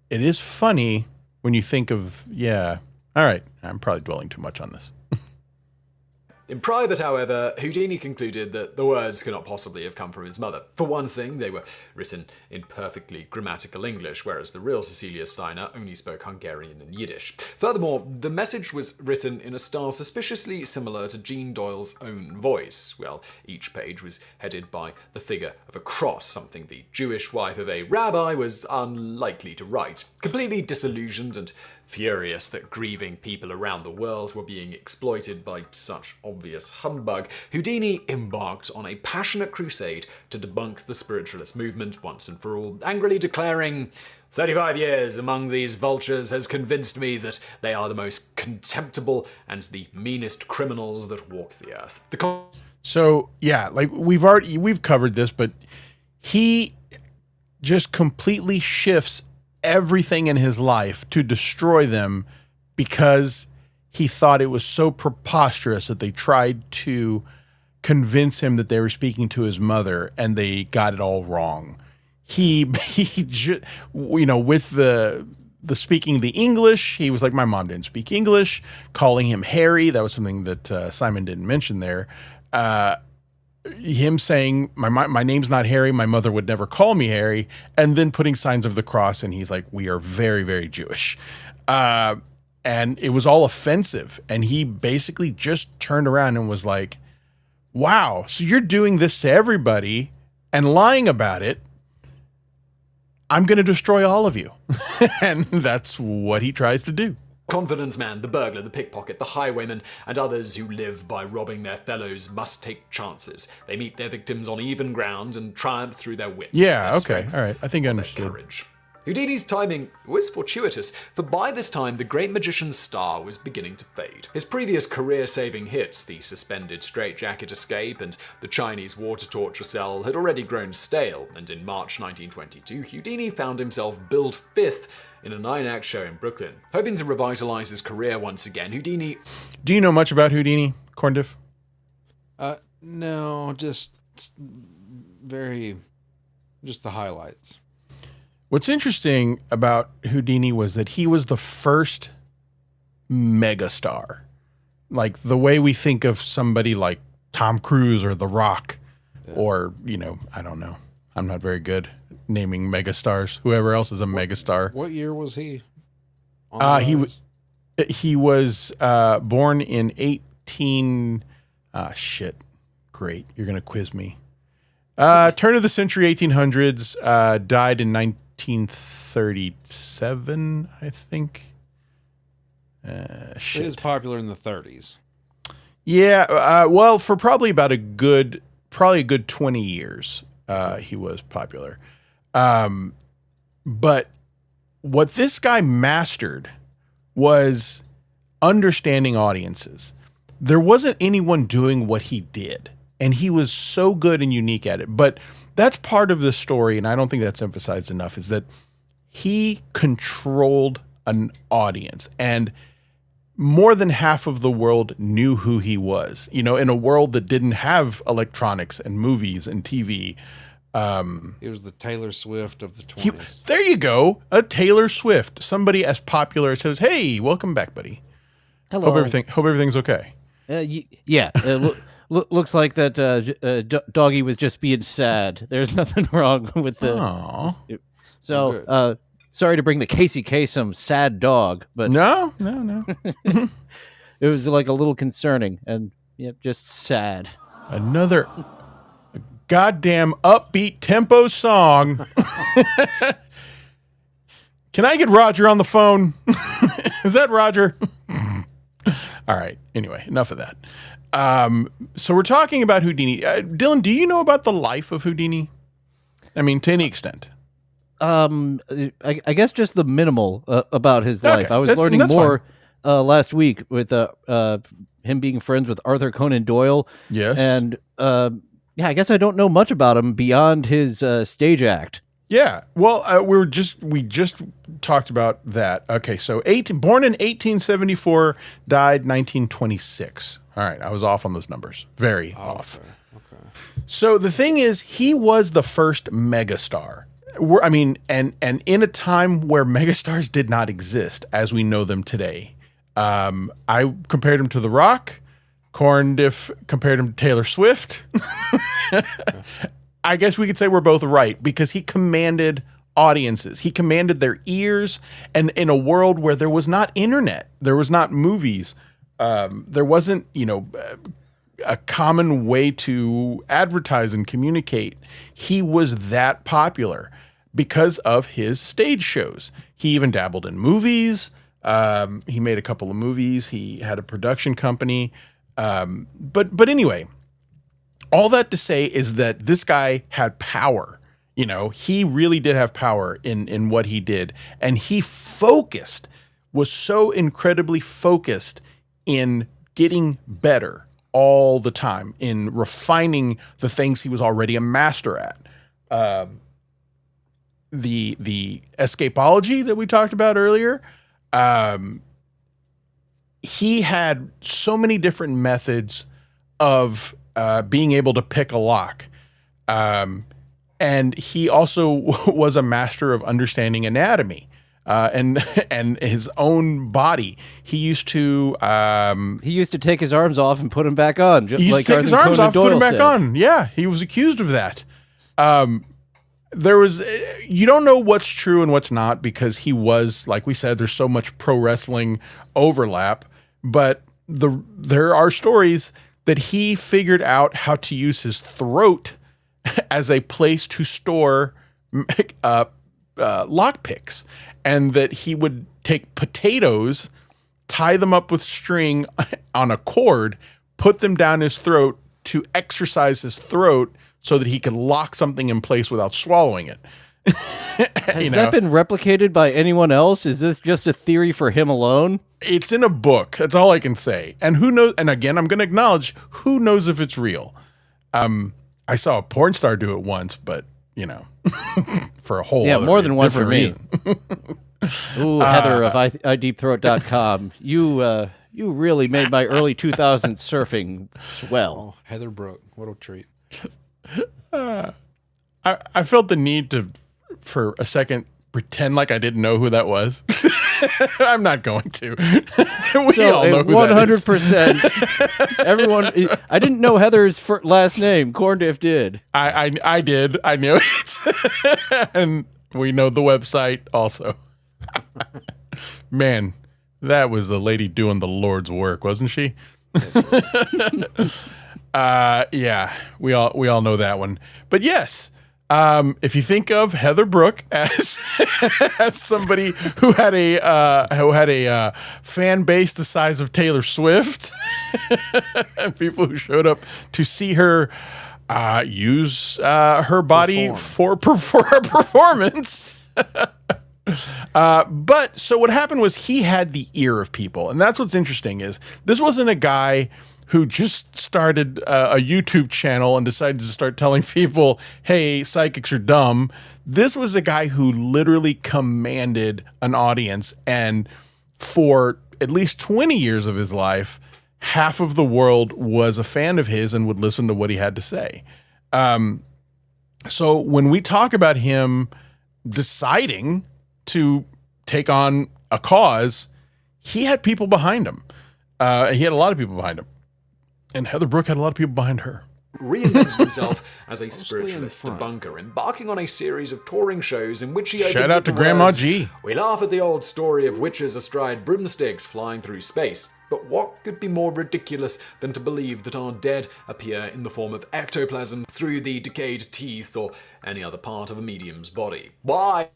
it is funny when you think of, yeah. All right, I'm probably dwelling too much on this. In private, however, Houdini concluded that the words could not possibly have come from his mother. For one thing, they were written in perfectly grammatical English, whereas the real Cecilia Steiner only spoke Hungarian and Yiddish. Furthermore, the message was written in a style suspiciously similar to Jean Doyle's own voice. Well, each page was headed by the figure of a cross, something the Jewish wife of a rabbi was unlikely to write. Completely disillusioned and Furious that grieving people around the world were being exploited by such obvious humbug, Houdini embarked on a passionate crusade to debunk the spiritualist movement once and for all, angrily declaring, 35 years among these vultures has convinced me that they are the most contemptible and the meanest criminals that walk the earth. So yeah, like we've covered this, but he just completely shifts everything in his life to destroy them because he thought it was so preposterous that they tried to convince him that they were speaking to his mother and they got it all wrong. He with the speaking the English, he was like, my mom didn't speak English, calling him Harry. That was something that Simon didn't mention there. Him saying, my name's not Harry, my mother would never call me Harry, and then putting signs of the cross, and he's like, we are very, very Jewish. And it was all offensive, and he basically just turned around and was like, wow, so you're doing this to everybody and lying about it. I'm going to destroy all of you. And that's what he tries to do. Confidence man, the burglar, the pickpocket, the highwayman, and others who live by robbing their fellows must take chances. They meet their victims on even ground and triumph through their wits. Yeah, their okay, strength, all right. I think I their understood. courage. Houdini's timing was fortuitous, for by this time the great magician's star was beginning to fade. His previous career-saving hits, the suspended straitjacket escape and the Chinese water torture cell, had already grown stale, and in March 1922, Houdini found himself billed fifth in a 9-act show in Brooklyn. Hoping to revitalize his career once again, Houdini... Do you know much about Houdini, Corndiff? No, just the highlights. What's interesting about Houdini was that he was the first megastar. Like the way we think of somebody like Tom Cruise or The Rock, or, I don't know. I'm not very good naming megastars. Whoever else is a megastar. What year was he? He was born in 18... shit. Great. You're going to quiz me. Turn of the century, 1800s. Died in 1937, I think. Shit. It was popular in the 30s. Yeah. Well, for probably about a good 20 years, he was popular. But what this guy mastered was understanding audiences. There wasn't anyone doing what he did, and he was so good and unique at it. But that's part of the story, and I don't think that's emphasized enough, is that he controlled an audience, and more than half of the world knew who he was. In a world that didn't have electronics and movies and TV. It was the Taylor Swift of the 20s. There you go. A Taylor Swift. Somebody as popular as says, hey, welcome back, buddy. Hello. Hope everything's okay. Looks like that doggy was just being sad. There's nothing wrong with the... Aww. So, sorry to bring the Casey Kasem sad dog, but... No. It was like a little concerning and just sad. Another goddamn upbeat tempo song. Can I get Roger on the phone? Is that Roger? All right. Anyway, enough of that. So we're talking about Houdini. Dillon, do you know about the life of Houdini? I mean, to any extent. I guess just the minimal about his life. Okay, I was learning more last week with him being friends with Arthur Conan Doyle. Yes. And I guess I don't know much about him beyond his stage act. Yeah. Well, we just talked about that. Okay, so born in 1874, died 1926. All right, I was off on those numbers. Very off. Okay. So the thing is, he was the first megastar. And in a time where megastars did not exist as we know them today. I compared him to The Rock. Corndiff compared him to Taylor Swift. I guess we could say we're both right because he commanded audiences. He commanded their ears, and in a world where there was not internet, there was not movies, there wasn't, a common way to advertise and communicate. He was that popular because of his stage shows. He even dabbled in movies. He made a couple of movies. He had a production company. But anyway, all that to say is that this guy had power. You know, he really did have power in what he did. And he was so incredibly focused in getting better all the time, in refining the things he was already a master at. The escapology that we talked about earlier, he had so many different methods of being able to pick a lock. And he also was a master of understanding anatomy and his own body. He used to take his arms off and put them back on. Just like take his arms off, put them back on. Yeah, he was accused of that. You don't know what's true and what's not because he was, like we said, there's so much pro wrestling overlap. But there are stories that he figured out how to use his throat as a place to store lockpicks, and that he would take potatoes, tie them up with string on a cord, put them down his throat to exercise his throat so that he could lock something in place without swallowing it. Has that been replicated by anyone else? Is this just a theory for him alone? It's in a book. That's all I can say. And who knows? And again, I'm going to acknowledge, who knows if it's real? I saw a porn star do it once, but for a whole more than one for me. reason. Ooh, Heather of iDeepthroat.com. You really made my early 2000s surfing swell. Oh, Heather Brooke, what a treat. I felt the need to, for a second, pretend like I didn't know who that was. I'm not going to. We all know who 100%. Everyone, I didn't know Heather's last name. Corndiff did. I did. I knew it. And we know the website also. Man, that was a lady doing the Lord's work, wasn't she? Yeah, we all know that one. But yes, if you think of Heather Brooke as as somebody who had a fan base the size of Taylor Swift, and people who showed up to see her use her body for a performance. But so what happened was he had the ear of people, and that's what's interesting is this wasn't a guy who just started a YouTube channel and decided to start telling people, hey, psychics are dumb. This was a guy who literally commanded an audience, and for at least 20 years of his life, half of the world was a fan of his and would listen to what he had to say. So when we talk about him deciding to take on a cause, he had people behind him. He had a lot of people behind him. And Heather Brooke had a lot of people behind her. Reinvented himself as a spiritualist debunker, embarking on a series of touring shows in which he opened Shout out to Grandma G. We laugh at the old story of witches astride broomsticks flying through space. But what could be more ridiculous than to believe that our dead appear in the form of ectoplasm through the decayed teeth or any other part of a medium's body? Why?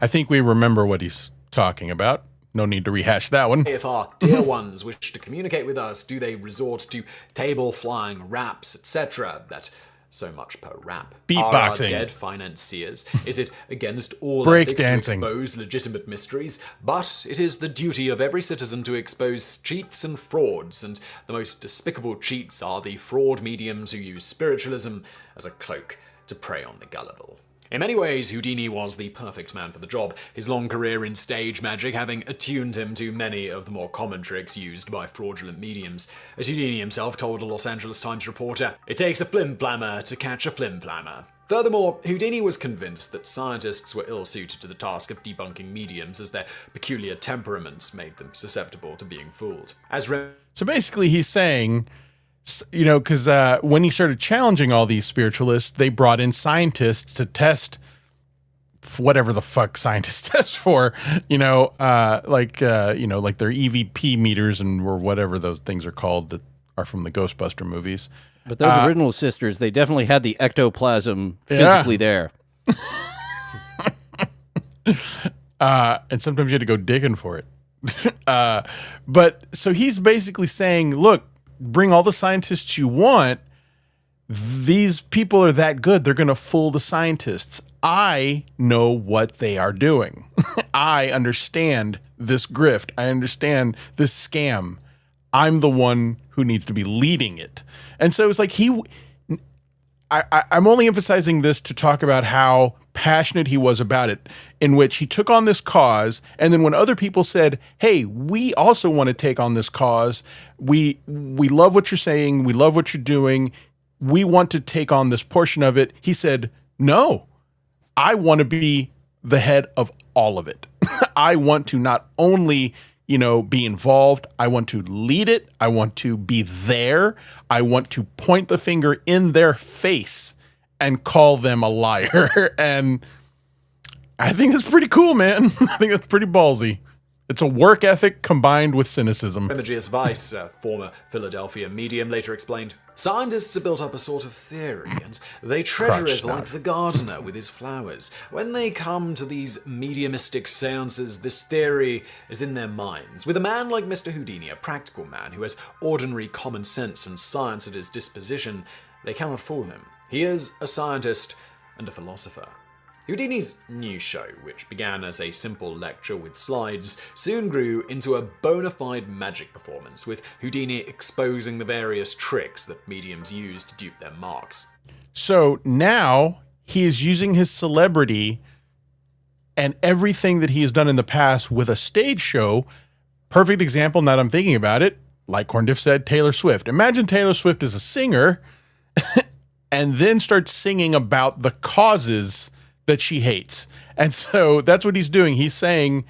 I think we remember what he's talking about. No need to rehash that one. If our dear ones wish to communicate with us, do they resort to table-flying raps, etc.? That so much per rap. Beatboxing. Are our dead financiers? Is it against all Break ethics dancing. to expose legitimate mysteries? But it is the duty of every citizen to expose cheats and frauds, and the most despicable cheats are the fraud mediums who use spiritualism as a cloak to prey on the gullible. In many ways, Houdini was the perfect man for the job, his long career in stage magic having attuned him to many of the more common tricks used by fraudulent mediums. As Houdini himself told a Los Angeles Times reporter, "It takes a flim-flammer to catch a flim-flammer." Furthermore, Houdini was convinced that scientists were ill-suited to the task of debunking mediums as their peculiar temperaments made them susceptible to being fooled. So basically he's saying, because when he started challenging all these spiritualists, they brought in scientists to test whatever the fuck scientists test for, like their EVP meters or whatever those things are called that are from the Ghostbuster movies. But those original sisters, they definitely had the ectoplasm physically there. And sometimes you had to go digging for it. But so he's basically saying, look, bring all the scientists you want. These people are that good. They're going to fool the scientists. I know what they are doing. I understand this grift. I understand this scam. I'm the one who needs to be leading it. And so it's like I'm only emphasizing this to talk about how passionate he was about it, in which he took on this cause. And then when other people said, hey, we also want to take on this cause. We love what you're saying. We love what you're doing. We want to take on this portion of it. He said, no, I want to be the head of all of it. I want to not only, be involved. I want to lead it. I want to be there. I want to point the finger in their face and call them a liar. And I think that's pretty cool, man. I think that's pretty ballsy. It's a work ethic combined with cynicism. Remigius Weiss, a former Philadelphia medium, later explained, scientists have built up a sort of theory, and they treasure it like the gardener with his flowers. When they come to these mediumistic seances, this theory is in their minds. With a man like Mr. Houdini, a practical man who has ordinary common sense and science at his disposition, they cannot fool him. He is a scientist and a philosopher. Houdini's new show, which began as a simple lecture with slides, soon grew into a bona fide magic performance, with Houdini exposing the various tricks that mediums use to dupe their marks. So now he is using his celebrity and everything that he has done in the past with a stage show. Perfect example, now that I'm thinking about it, like Corndiff said, Taylor Swift. Imagine Taylor Swift as a singer and then starts singing about the causes that she hates. And so that's what he's doing. He's saying,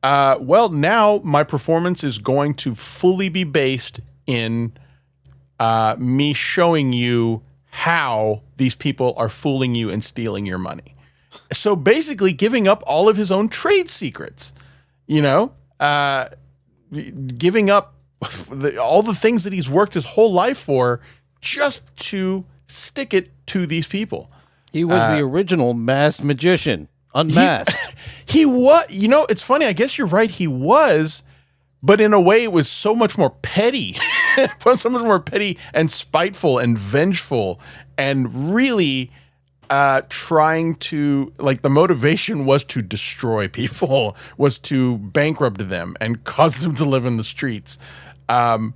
well, now my performance is going to fully be based in me showing you how these people are fooling you and stealing your money. So basically giving up all of his own trade secrets, giving up all the things that he's worked his whole life for just to stick it to these people. He was the original masked magician, unmasked. He was, it's funny. I guess you're right. He was, but in a way it was so much more petty, so much more petty and spiteful and vengeful and really trying to, the motivation was to destroy people, was to bankrupt them and cause them to live in the streets. But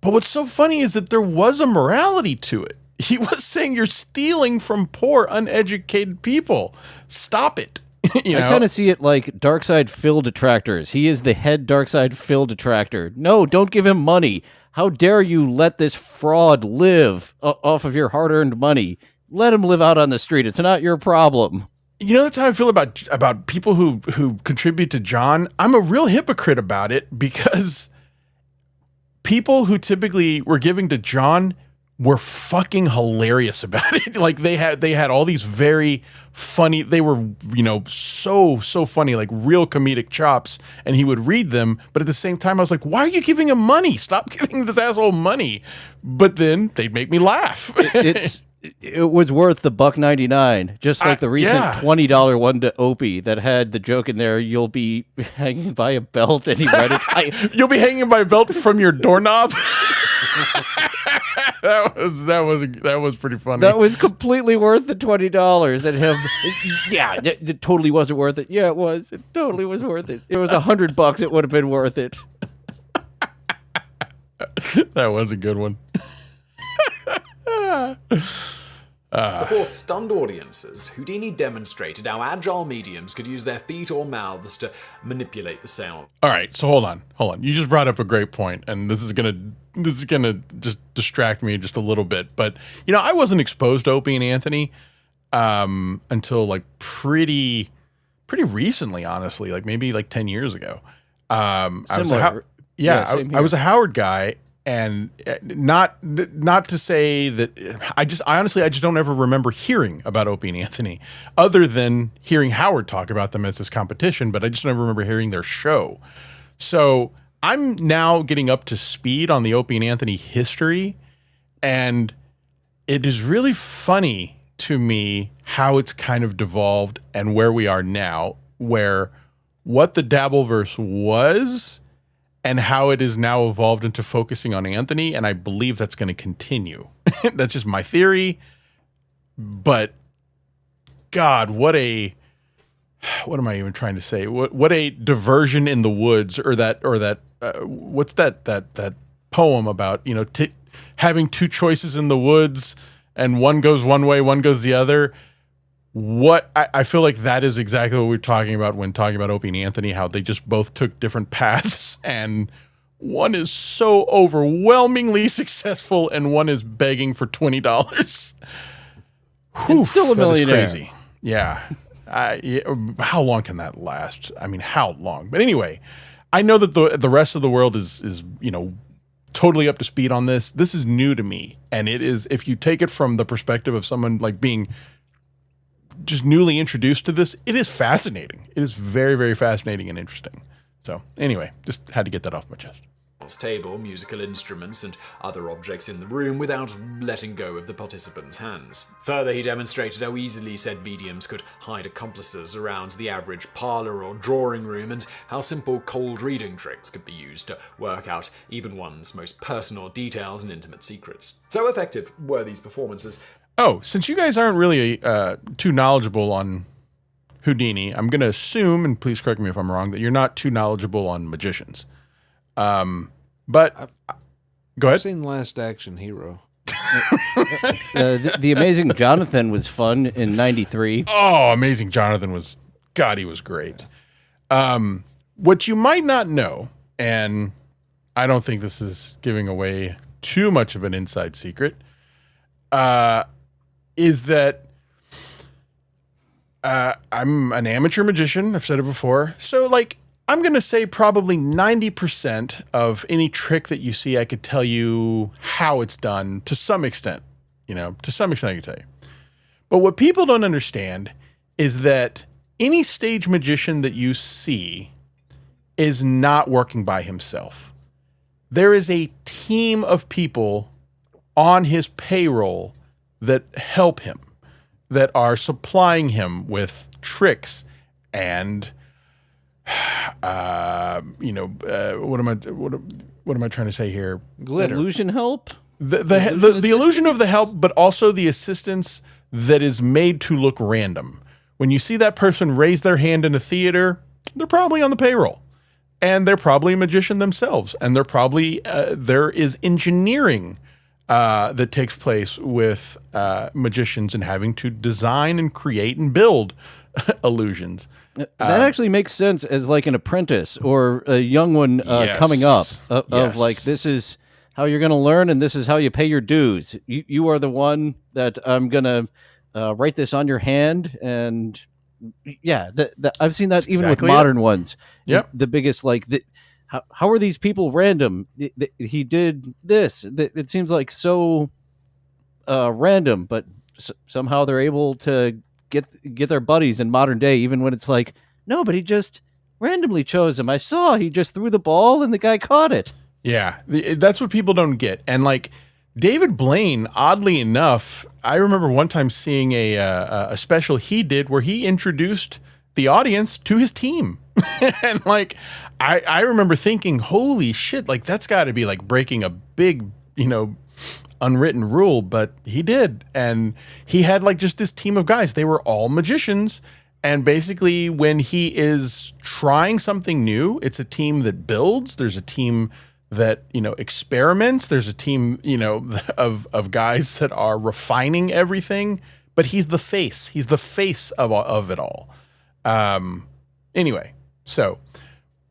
what's so funny is that there was a morality to it. He was saying you're stealing from poor, uneducated people. Stop it. I kind of see it like Darkseid Phil detractors. He is the head Darkseid Phil detractor. No, don't give him money. How dare you let this fraud live off of your hard-earned money? Let him live out on the street. It's not your problem. That's how I feel about people who contribute to John. I'm a real hypocrite about it because people who typically were giving to John were fucking hilarious about it. They had all these very funny, they were, so funny, like real comedic chops, and he would read them. But at the same time, I was like, why are you giving him money? Stop giving this asshole money. But then they'd make me laugh. It was worth the $1.99, just like the recent $20 one to Opie that had the joke in there, you'll be hanging by a belt, and he read it. You'll be hanging by a belt from your doorknob? That was pretty funny. That was completely worth the $20. And him, it totally wasn't worth it. Yeah, it was. It totally was worth it. It was $100. It would have been worth it. That was a good one. Before stunned audiences, Houdini demonstrated how agile mediums could use their feet or mouths to manipulate the sound. All right, so hold on. You just brought up a great point, and this is gonna just distract me just a little bit. But I wasn't exposed to Opie and Anthony until pretty recently, honestly, maybe 10 years ago. I was a Howard guy. And not to say that I honestly don't ever remember hearing about Opie and Anthony other than hearing Howard talk about them as his competition, but I just never remember hearing their show. So I'm now getting up to speed on the Opie and Anthony history, and it is really funny to me how it's kind of devolved and where we are now, where what the Dabbleverse was and how it is now evolved into focusing on Anthony, and I believe that's going to continue. That's just my theory. But God, what am I even trying to say? What a diversion in the woods, or that what's that poem about, having two choices in the woods and one goes one way, one goes the other. What I feel like that is exactly what we're talking about when talking about Opie and Anthony, how they just both took different paths, and one is so overwhelmingly successful and one is begging for $20. And still a millionaire. Crazy. Yeah. How long can that last? I mean, how long? But anyway, I know that the rest of the world is totally up to speed on this. This is new to me, and it is, if you take it from the perspective of someone like being just newly introduced to this, it is fascinating. It is very, very fascinating and interesting. So anyway, just had to get that off my chest. Table, musical instruments, and other objects in the room without letting go of the participants' hands. Further, he demonstrated how easily said mediums could hide accomplices around the average parlor or drawing room, and how simple cold reading tricks could be used to work out even one's most personal details and intimate secrets. So effective were these performances. Oh, since you guys aren't really too knowledgeable on Houdini, I'm going to assume, and please correct me if I'm wrong, that you're not too knowledgeable on magicians. But go ahead. I've seen Last Action Hero. The Amazing Jonathan was fun in '93. Oh, Amazing Jonathan was, God, he was great. What you might not know, and I don't think this is giving away too much of an inside secret, is that I'm an amateur magician. I've said it before. So, I'm going to say probably 90% of any trick that you see, I could tell you how it's done to some extent. To some extent I can tell you. But what people don't understand is that any stage magician that you see is not working by himself. There is a team of people on his payroll that help him, that are supplying him with tricks and what am I trying to say here? Glitter. Illusion help? The illusion of the help, but also the assistance that is made to look random. When you see that person raise their hand in a theater, they're probably on the payroll, and they're probably a magician themselves, and they're probably there is engineering that takes place with magicians and having to design and create and build illusions. That actually makes sense as an apprentice or a young one Yes. coming up Yes. this is how you're going to learn and this is how you pay your dues. You are the one that I'm going to write this on your hand. And yeah, I've seen that even with modern ones. Yep. The biggest, how are these people random? He did this. It seems like so random, but somehow they're able to get their buddies in modern day, even when it's no, but he just randomly chose him. I saw he just threw the ball and the guy caught it. Yeah, that's what people don't get. And David Blaine, oddly enough, I remember one time seeing a special he did where he introduced the audience to his team. And I remember thinking, holy shit, that's got to be breaking a big, unwritten rule, but he did. And he had just this team of guys. They were all magicians. And basically when he is trying something new, it's a team that builds. There's a team that, experiments. There's a team, of guys that are refining everything, but he's the face. He's the face of it all. Anyway, so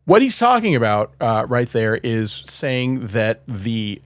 what he's talking about right there is saying that the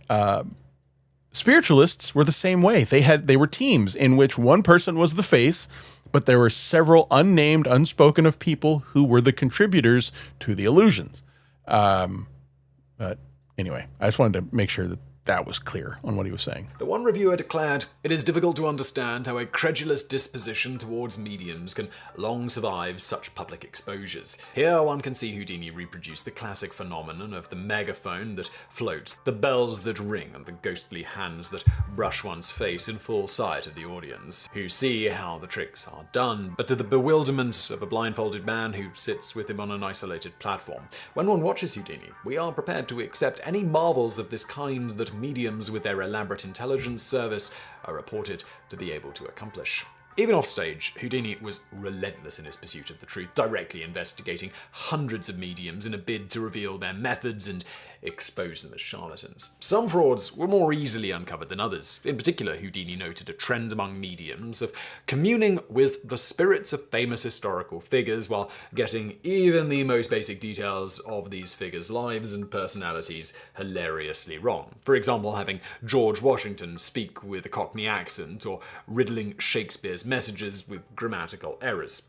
spiritualists were the same way. They were teams in which one person was the face, but there were several unnamed, unspoken of people who were the contributors to the illusions. But anyway, I just wanted to make sure that that was clear on what he was saying. The one reviewer declared, "It is difficult to understand how a credulous disposition towards mediums can long survive such public exposures. Here one can see Houdini reproduce the classic phenomenon of the megaphone that floats, the bells that ring, and the ghostly hands that brush one's face in full sight of the audience, who see how the tricks are done, but to the bewilderment of a blindfolded man who sits with him on an isolated platform. When one watches Houdini, we are prepared to accept any marvels of this kind that mediums with their elaborate intelligence service are reported to be able to accomplish." Even off stage, Houdini was relentless in his pursuit of the truth, directly investigating hundreds of mediums in a bid to reveal their methods and expose them as charlatans. Some frauds were more easily uncovered than others. In particular, Houdini noted a trend among mediums of communing with the spirits of famous historical figures while getting even the most basic details of these figures' lives and personalities hilariously wrong. For example, having George Washington speak with a Cockney accent or riddling Shakespeare's messages with grammatical errors.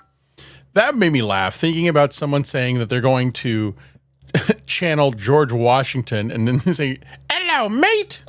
That made me laugh, thinking about someone saying that they're going to channel George Washington and then say, "Hello, mate."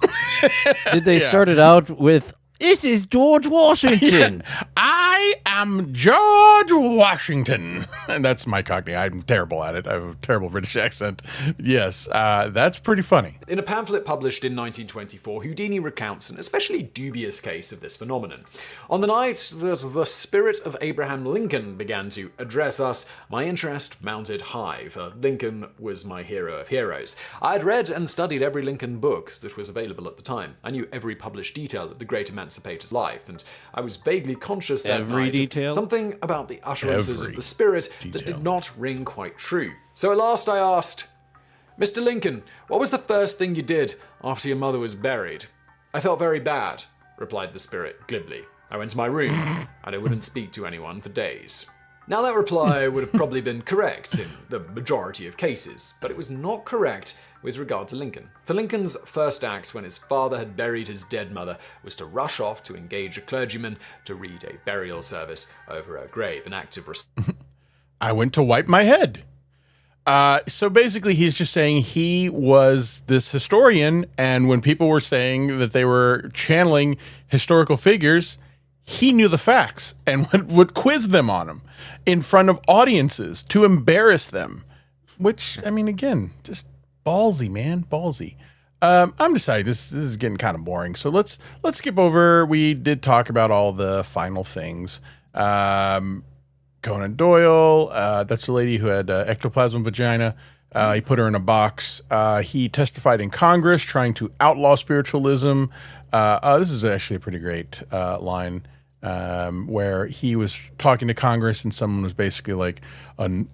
Did they start it out with, "This is George Washington"? I am George Washington. And that's my Cockney. I'm terrible at it. I have a terrible British accent. Yes, that's pretty funny. In a pamphlet published in 1924, Houdini recounts an especially dubious case of this phenomenon. "On the night that the spirit of Abraham Lincoln began to address us, my interest mounted high, for Lincoln was my hero of heroes. I had read and studied every Lincoln book that was available at the time. I knew every published detail of the great emancipator's life, and I was vaguely conscious that Every night of detail? something about the utterances Every of the spirit that detail. did not ring quite true. So at last I asked, 'Mr. Lincoln, what was the first thing you did after your mother was buried?' 'I felt very bad,' replied the spirit glibly. 'I went to my room, and I wouldn't speak to anyone for days.'" Now that reply would have probably been correct in the majority of cases, but it was not correct with regard to Lincoln. For Lincoln's first act when his father had buried his dead mother was to rush off to engage a clergyman to read a burial service over her grave, an act of I went to wipe my head. So basically, he's just saying he was this historian, and when people were saying that they were channeling historical figures, he knew the facts and would quiz them on them in front of audiences to embarrass them. Which, I mean, again, just ballsy, man, ballsy. I'm deciding this is getting kind of boring, so let's skip over. We did talk about all the final things. Conan Doyle, that's the lady who had ectoplasm vagina. He put her in a box. He testified in Congress trying to outlaw spiritualism. This is actually a pretty great line where he was talking to Congress and someone was basically like,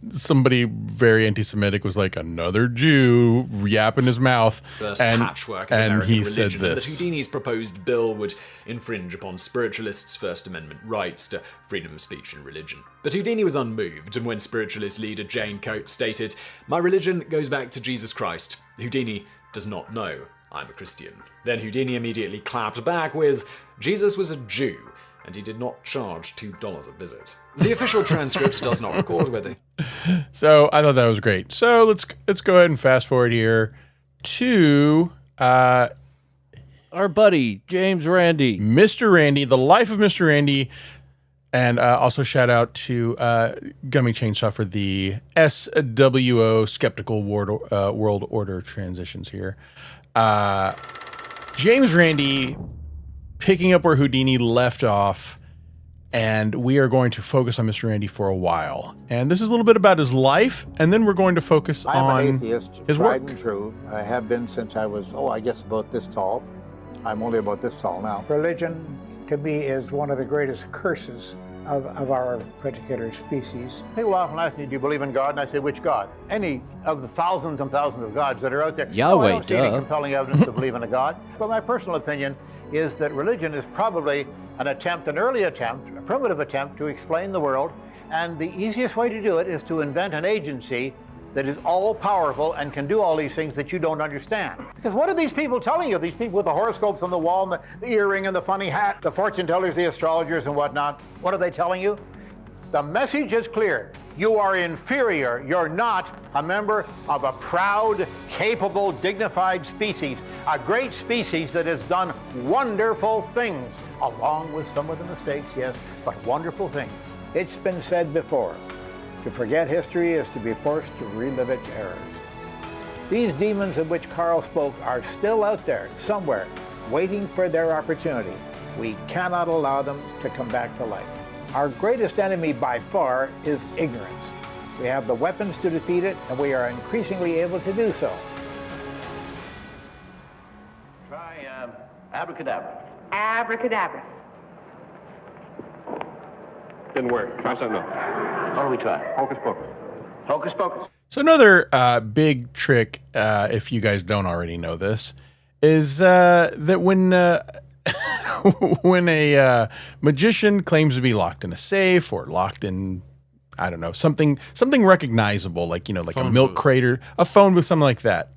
somebody very anti-Semitic was like, "Another Jew," yapping his mouth. First and patchwork of and American he religion, said and that this. Houdini's proposed bill would infringe upon spiritualists' First Amendment rights to freedom of speech and religion. But Houdini was unmoved, and when spiritualist leader Jane Coates stated, "My religion goes back to Jesus Christ," Houdini does not know I'm a Christian. Then Houdini immediately clapped back with, "Jesus was a Jew, and he did not charge $2 a visit." The official transcript does not record whether. So I thought that was great. So let's go ahead and fast forward here to Our buddy, James Randi. Mr. Randi, the life of Mr. Randi, and also shout out to Gummi Chainsaw for the SWO Skeptical World Order transitions here. James Randi picking up where Houdini left off, and we are going to focus on Mr. Randi for a while. And this is a little bit about his life, and then we're going to focus I'm on an atheist, his tried work. and true. I have been since I was, I guess about this tall. I'm only about this tall now. Religion, to me, is one of the greatest curses of our particular species. People often ask me, do you believe in God? And I say, which God? Any of the thousands and thousands of gods that are out there. Yahweh, I don't see any duh. compelling evidence to believe in a God. But my personal opinion is that religion is probably an early attempt, a primitive attempt to explain the world. And the easiest way to do it is to invent an agency that is all-powerful and can do all these things that you don't understand. Because what are these people telling you? These people with the horoscopes on the wall and the earring and the funny hat, the fortune tellers, the astrologers and whatnot. What are they telling you? The message is clear. You are inferior. You're not a member of a proud, capable, dignified species, a great species that has done wonderful things, along with some of the mistakes, yes, but wonderful things. It's been said before, to forget history is to be forced to relive its errors. These demons of which Carl spoke are still out there, somewhere, waiting for their opportunity. We cannot allow them to come back to life. Our greatest enemy by far is ignorance. We have the weapons to defeat it, and we are increasingly able to do so. Try abracadabra. Abracadabra. Didn't work. Try something else. What do we try? Hocus pocus. Hocus pocus. So another big trick, if you guys don't already know this, is that when when a magician claims to be locked in a safe or locked in, I don't know, something recognizable, like, you know, like a milk crate or a phone booth, something like that.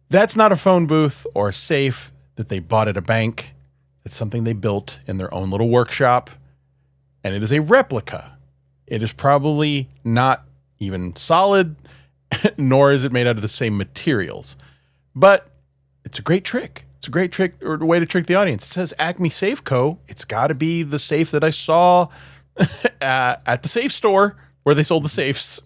That's not a phone booth or a safe that they bought at a bank. It's something they built in their own little workshop, and it is a replica. It is probably not even solid, nor is it made out of the same materials. But it's a great trick. It's a great trick or way to trick the audience. It says Acme Safe Co. It's got to be the safe that I saw at the safe store where they sold the safes.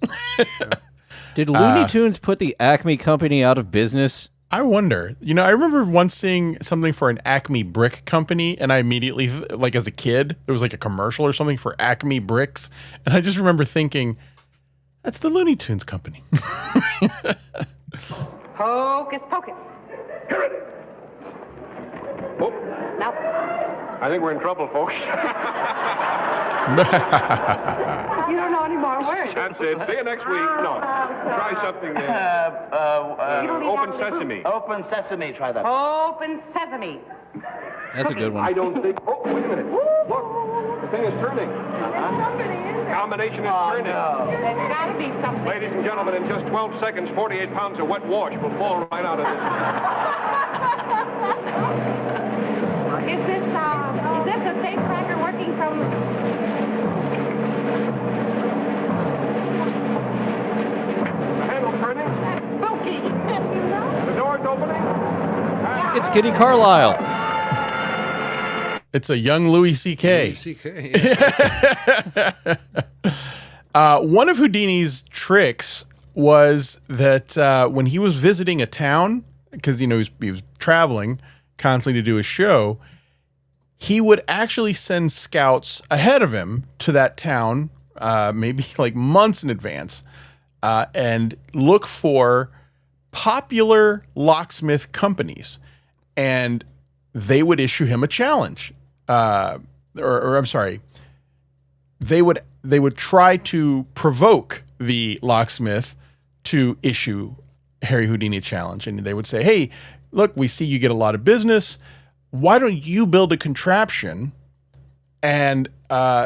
Did Looney Tunes put the Acme company out of business? I wonder. You know, I remember once seeing something for an Acme brick company, and I immediately, like as a kid, there was like a commercial or something for Acme bricks, and I just remember thinking, that's the Looney Tunes company. Hocus pocus. Here it is. Oh, Now, I think we're in trouble, folks. you don't know any more words. That's it. See you next week. No, try something. Open sesame. Open sesame, try that. Open sesame. That's a good one. I don't think. Oh, wait a minute. Look, the thing is turning. Combination is turning. There's got to be something. Ladies and gentlemen, in just 12 seconds, 48 pounds of wet wash will fall right out of this. Is this a safe cracker working from... The handle's turning. That's spooky. You know? The door's opening. It's Kitty Carlisle. It's a young Louis C.K. Louis C.K. One of Houdini's tricks was that when he was visiting a town, because, you know, he was traveling constantly to do a show, he would actually send scouts ahead of him to that town, maybe like months in advance, and look for popular locksmith companies. And they would issue him a challenge. Or I'm sorry, they would try to provoke the locksmith to issue Harry Houdini a challenge. And they would say, hey, look, we see you get a lot of business. Why don't you build a contraption and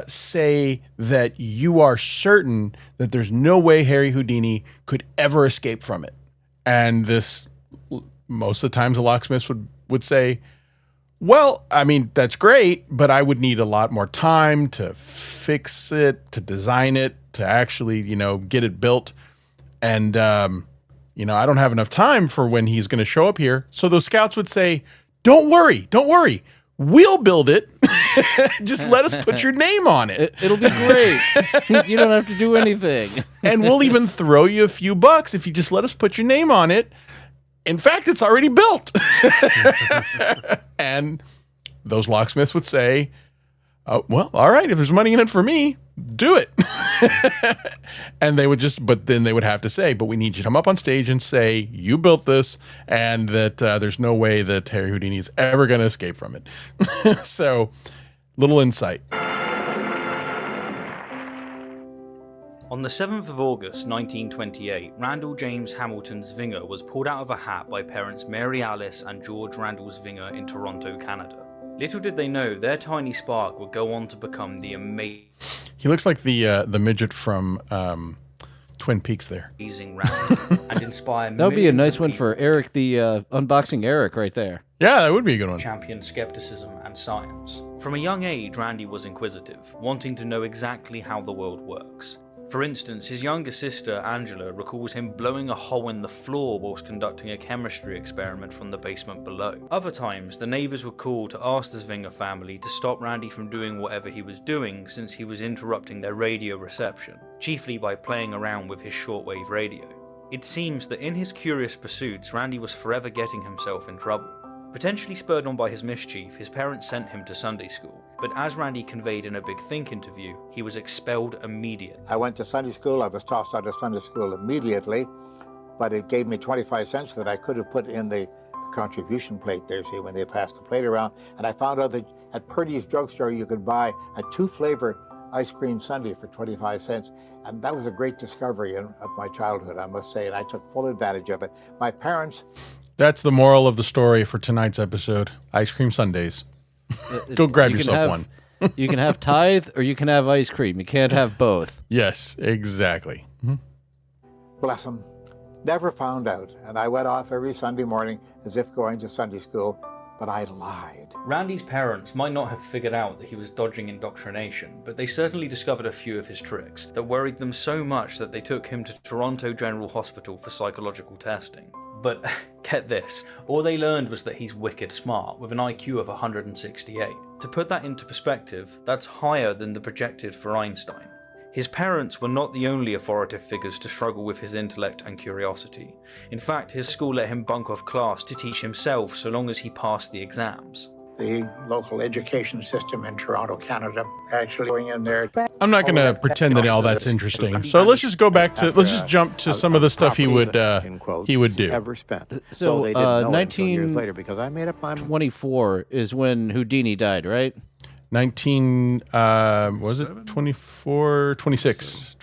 say that you are certain that there's no way Harry Houdini could ever escape from it? And this, most of the times the locksmiths would say, well, I mean, that's great, but I would need a lot more time to fix it, to design it, to actually, you know, get it built. And, you know, I don't have enough time for when he's going to show up here. So those scouts would say, don't worry. We'll build it. Just let us put your name on it. It'll be great. You don't have to do anything. And we'll even throw you a few bucks if you just let us put your name on it. In fact, it's already built. And those locksmiths would say, oh, well, all right, if there's money in it for me, do it. And they would but then they would have to say, but we need you to come up on stage and say, you built this, and that there's no way that Harry Houdini is ever going to escape from it. So, little insight. On the 7th of August 1928, Randall James Hamilton Zwinger was pulled out of a hat by parents Mary Alice and George Randall Zwinger in Toronto, Canada. Little did they know their tiny spark would go on to become the amazing... He looks like the midget from Twin Peaks there. Randall and inspire That would be a millions nice of one people. for Eric, the unboxing Eric right there. Yeah, that would be a good one. Championed skepticism and science. From a young age, Randy was inquisitive, wanting to know exactly how the world works. For instance, his younger sister, Angela, recalls him blowing a hole in the floor whilst conducting a chemistry experiment from the basement below. Other times, the neighbours would call to ask the Zwinger family to stop Randy from doing whatever he was doing since he was interrupting their radio reception, chiefly by playing around with his shortwave radio. It seems that in his curious pursuits, Randy was forever getting himself in trouble. Potentially spurred on by his mischief, his parents sent him to Sunday school, but as Randy conveyed in a Big Think interview, he was expelled immediately. I went to Sunday school. I was tossed out of Sunday school immediately, but it gave me 25 cents that I could have put in the contribution plate there, see, when they passed the plate around. And I found out that at Purdy's drugstore you could buy a 2-flavor ice cream sundae for 25 cents. And that was a great discovery of my childhood, I must say, and I took full advantage of it. My parents... That's the moral of the story for tonight's episode. Ice cream sundaes. Go grab yourself one. You can have tithe or you can have ice cream. You can't have both. Yes, exactly. Mm-hmm. Bless them. Never found out. And I went off every Sunday morning as if going to Sunday school, but I lied. Randy's parents might not have figured out that he was dodging indoctrination, but they certainly discovered a few of his tricks that worried them so much that they took him to Toronto General Hospital for psychological testing. But get this, all they learned was that he's wicked smart, with an IQ of 168. To put that into perspective, that's higher than the projected for Einstein. His parents were not the only authoritative figures to struggle with his intellect and curiosity. In fact, his school let him bunk off class to teach himself so long as he passed the exams. The local education system in Toronto, Canada, actually going in there. I'm not going to pretend that all that's interesting. So let's just go back to, let's just jump to some of the stuff he would do. Ever spent. So, They didn't know it until years later because I made up my mind. 24 is when Houdini died, right? 1926.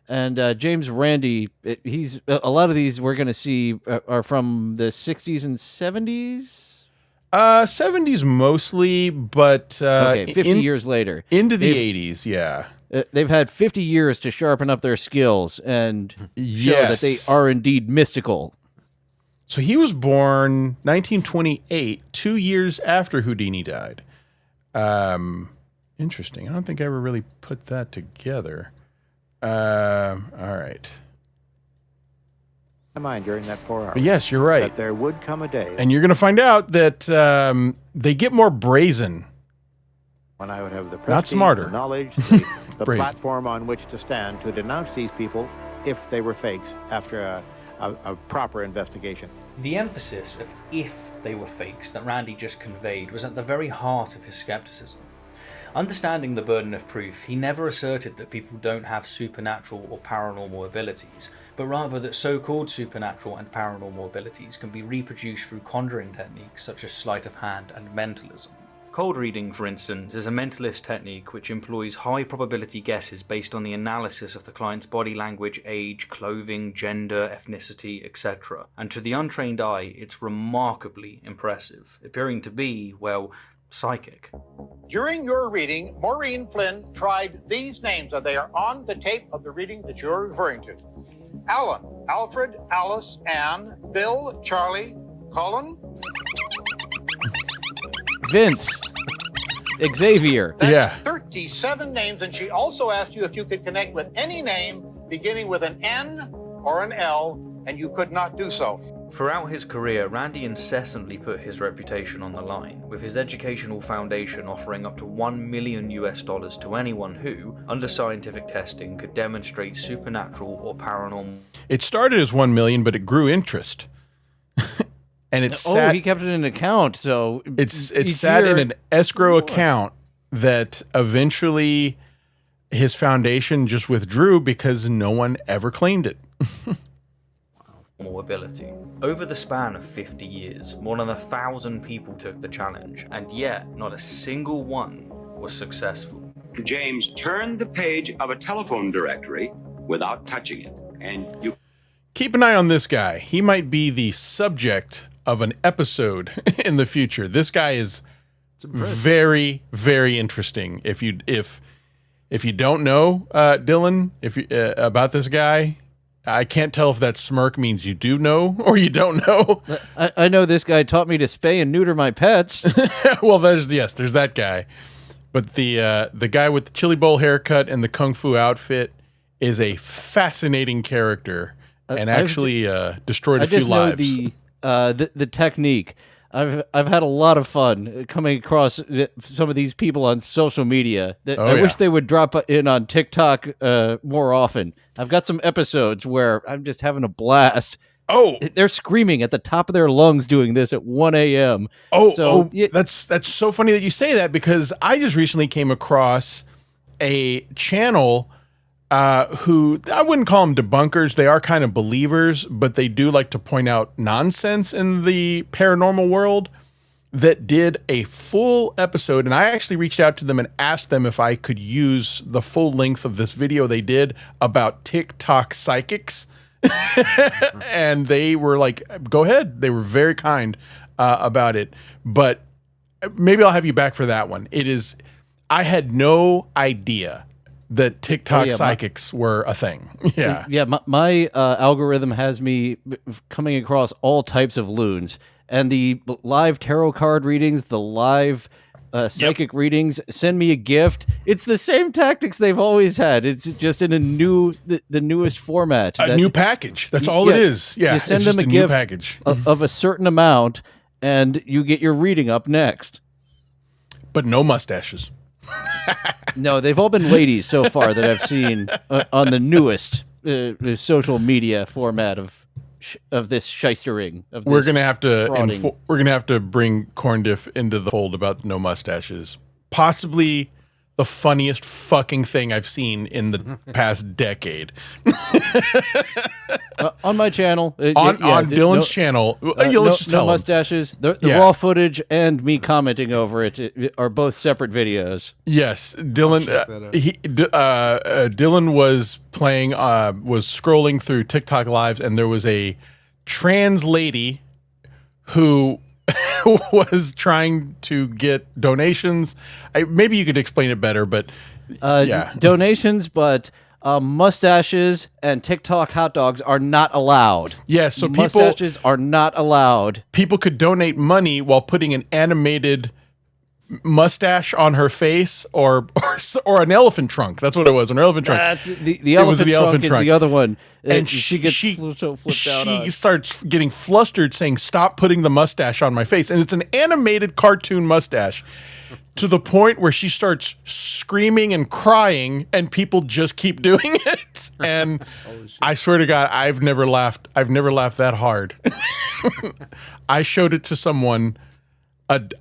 And James Randi, he's a lot of these we're going to see are from the 60s and 70s. 70s mostly, but 50 years later. Into the 80s, yeah. They've had 50 years to sharpen up their skills and show that they are indeed mystical. So he was born 1928, 2 years after Houdini died. Interesting. I don't think I ever really put that together. All right. Mind during that 4 hours. But yes, you're right. That there would come a day. And you're going to find out that they get more brazen. When I would have the prestige, not smarter, the knowledge, the platform on which to stand to denounce these people if they were fakes after a proper investigation. The emphasis of if they were fakes that Randy just conveyed was at the very heart of his skepticism. Understanding the burden of proof, he never asserted that people don't have supernatural or paranormal abilities, but rather that so-called supernatural and paranormal abilities can be reproduced through conjuring techniques such as sleight of hand and mentalism. Cold reading, for instance, is a mentalist technique which employs high probability guesses based on the analysis of the client's body language, age, clothing, gender, ethnicity, etc. And to the untrained eye, it's remarkably impressive, appearing to be, well, psychic. During your reading, Maureen Flynn tried these names, and they are on the tape of the reading that you're referring to. Alan, Alfred, Alice, Anne, Bill, Charlie, Colin, Vince, Xavier. That's 37 names, and she also asked you if you could connect with any name beginning with an N or an L, and you could not do so. Throughout his career, Randy incessantly put his reputation on the line, with his educational foundation offering up to $1 million to anyone who, under scientific testing, could demonstrate supernatural or paranormal. It started as 1 million, but it grew interest. And it's he kept it in an account, so it sat in an escrow account that eventually his foundation just withdrew because no one ever claimed it. Ability. Over the span of 50 years, more than 1,000 people took the challenge, and yet not a single one was successful. James turned the page of a telephone directory without touching it, and you keep an eye on this guy. He might be the subject of an episode in the future. This guy is very, very interesting. If you don't know Dillon, about this guy, I can't tell if that smirk means you do know or you don't know. I know this guy taught me to spay and neuter my pets. Well, there's that guy. But the guy with the chili bowl haircut and the kung fu outfit is a fascinating character and actually destroyed a few lives. Know the technique. I've had a lot of fun coming across some of these people on social media. I wish they would drop in on TikTok more often. I've got some episodes where I'm just having a blast. Oh, they're screaming at the top of their lungs doing this at 1 a.m. That's so funny that you say that, because I just recently came across a channel who I wouldn't call them debunkers. They are kind of believers, but they do like to point out nonsense in the paranormal world, that did a full episode. And I actually reached out to them and asked them if I could use the full length of this video they did about TikTok psychics. And they were like, go ahead. They were very kind about it. But maybe I'll have you back for that one. I had no idea that TikTok psychics were a thing. Yeah. Yeah. My algorithm has me coming across all types of loons, and the live tarot card readings, the live psychic readings, send me a gift. It's the same tactics they've always had. It's just in the newest format. A new package. That's all it is. Yeah. You send them a gift package of a certain amount, and you get your reading up next. But no mustaches. No, they've all been ladies so far that I've seen on the newest social media format of this shystering. We're gonna have to bring Corndiff into the fold about no mustaches. Possibly the funniest fucking thing I've seen in the past decade. On my channel, on Dillon's channel, let's just tell no mustaches. The raw footage and me commenting over it are both separate videos. Yes, Dillon. Dillon was playing, was scrolling through TikTok lives, and there was a trans lady who was trying to get donations. Maybe you could explain it better, but donations, but. Mustaches and TikTok hot dogs are not allowed. Yes, so mustaches are not allowed. People could donate money while putting an animated mustache on her face, or an elephant trunk. That's what it was, an elephant trunk. That's the elephant trunk is the other one. And she gets so flipped out. She starts getting flustered, saying, "Stop putting the mustache on my face!" And it's an animated cartoon mustache. To the point where she starts screaming and crying, and people just keep doing it. And I swear to God, I've never laughed that hard. I showed it to someone.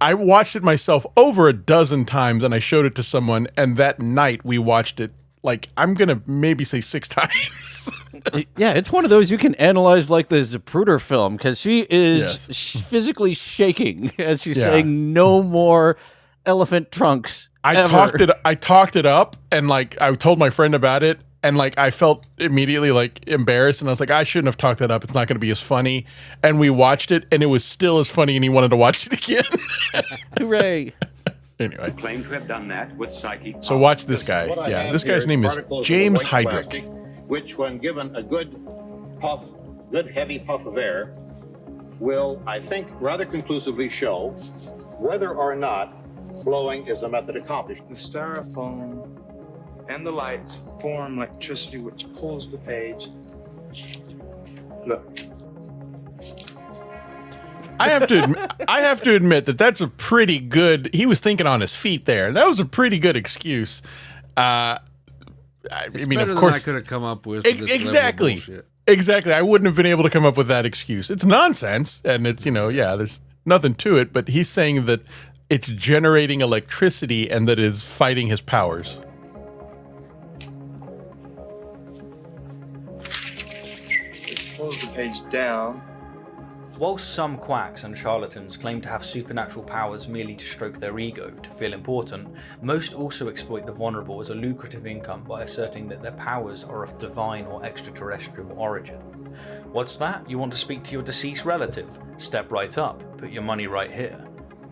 I watched it myself over a dozen times, and I showed it to someone. And that night we watched it, like, I'm gonna maybe say 6 times. Yeah, it's one of those you can analyze like the Zapruder film, because she is physically shaking as she's saying no more elephant trunks. I talked it up, and like I told my friend about it, and like I felt immediately like embarrassed, and I was like, I shouldn't have talked that up. It's not going to be as funny. And we watched it, and it was still as funny, and he wanted to watch it again. Hooray! Anyway, claim to have done that with psychic. So watch this guy. Yeah, this guy's name is James Heydrich. Which, when given a good heavy puff of air, will, I think, rather conclusively show whether or not blowing is the method accomplished. The styrofoam and the lights form electricity which pulls the page. Look. I have to admit that that's a pretty good. He was thinking on his feet there. That was a pretty good excuse. I mean, of course, I could have come up with exactly. I wouldn't have been able to come up with that excuse. It's nonsense, and it's there's nothing to it. But he's saying that it's generating electricity and that is fighting his powers. It pulls the page down. Whilst some quacks and charlatans claim to have supernatural powers merely to stroke their ego, to feel important, most also exploit the vulnerable as a lucrative income by asserting that their powers are of divine or extraterrestrial origin. What's that? You want to speak to your deceased relative? Step right up. Put your money right here.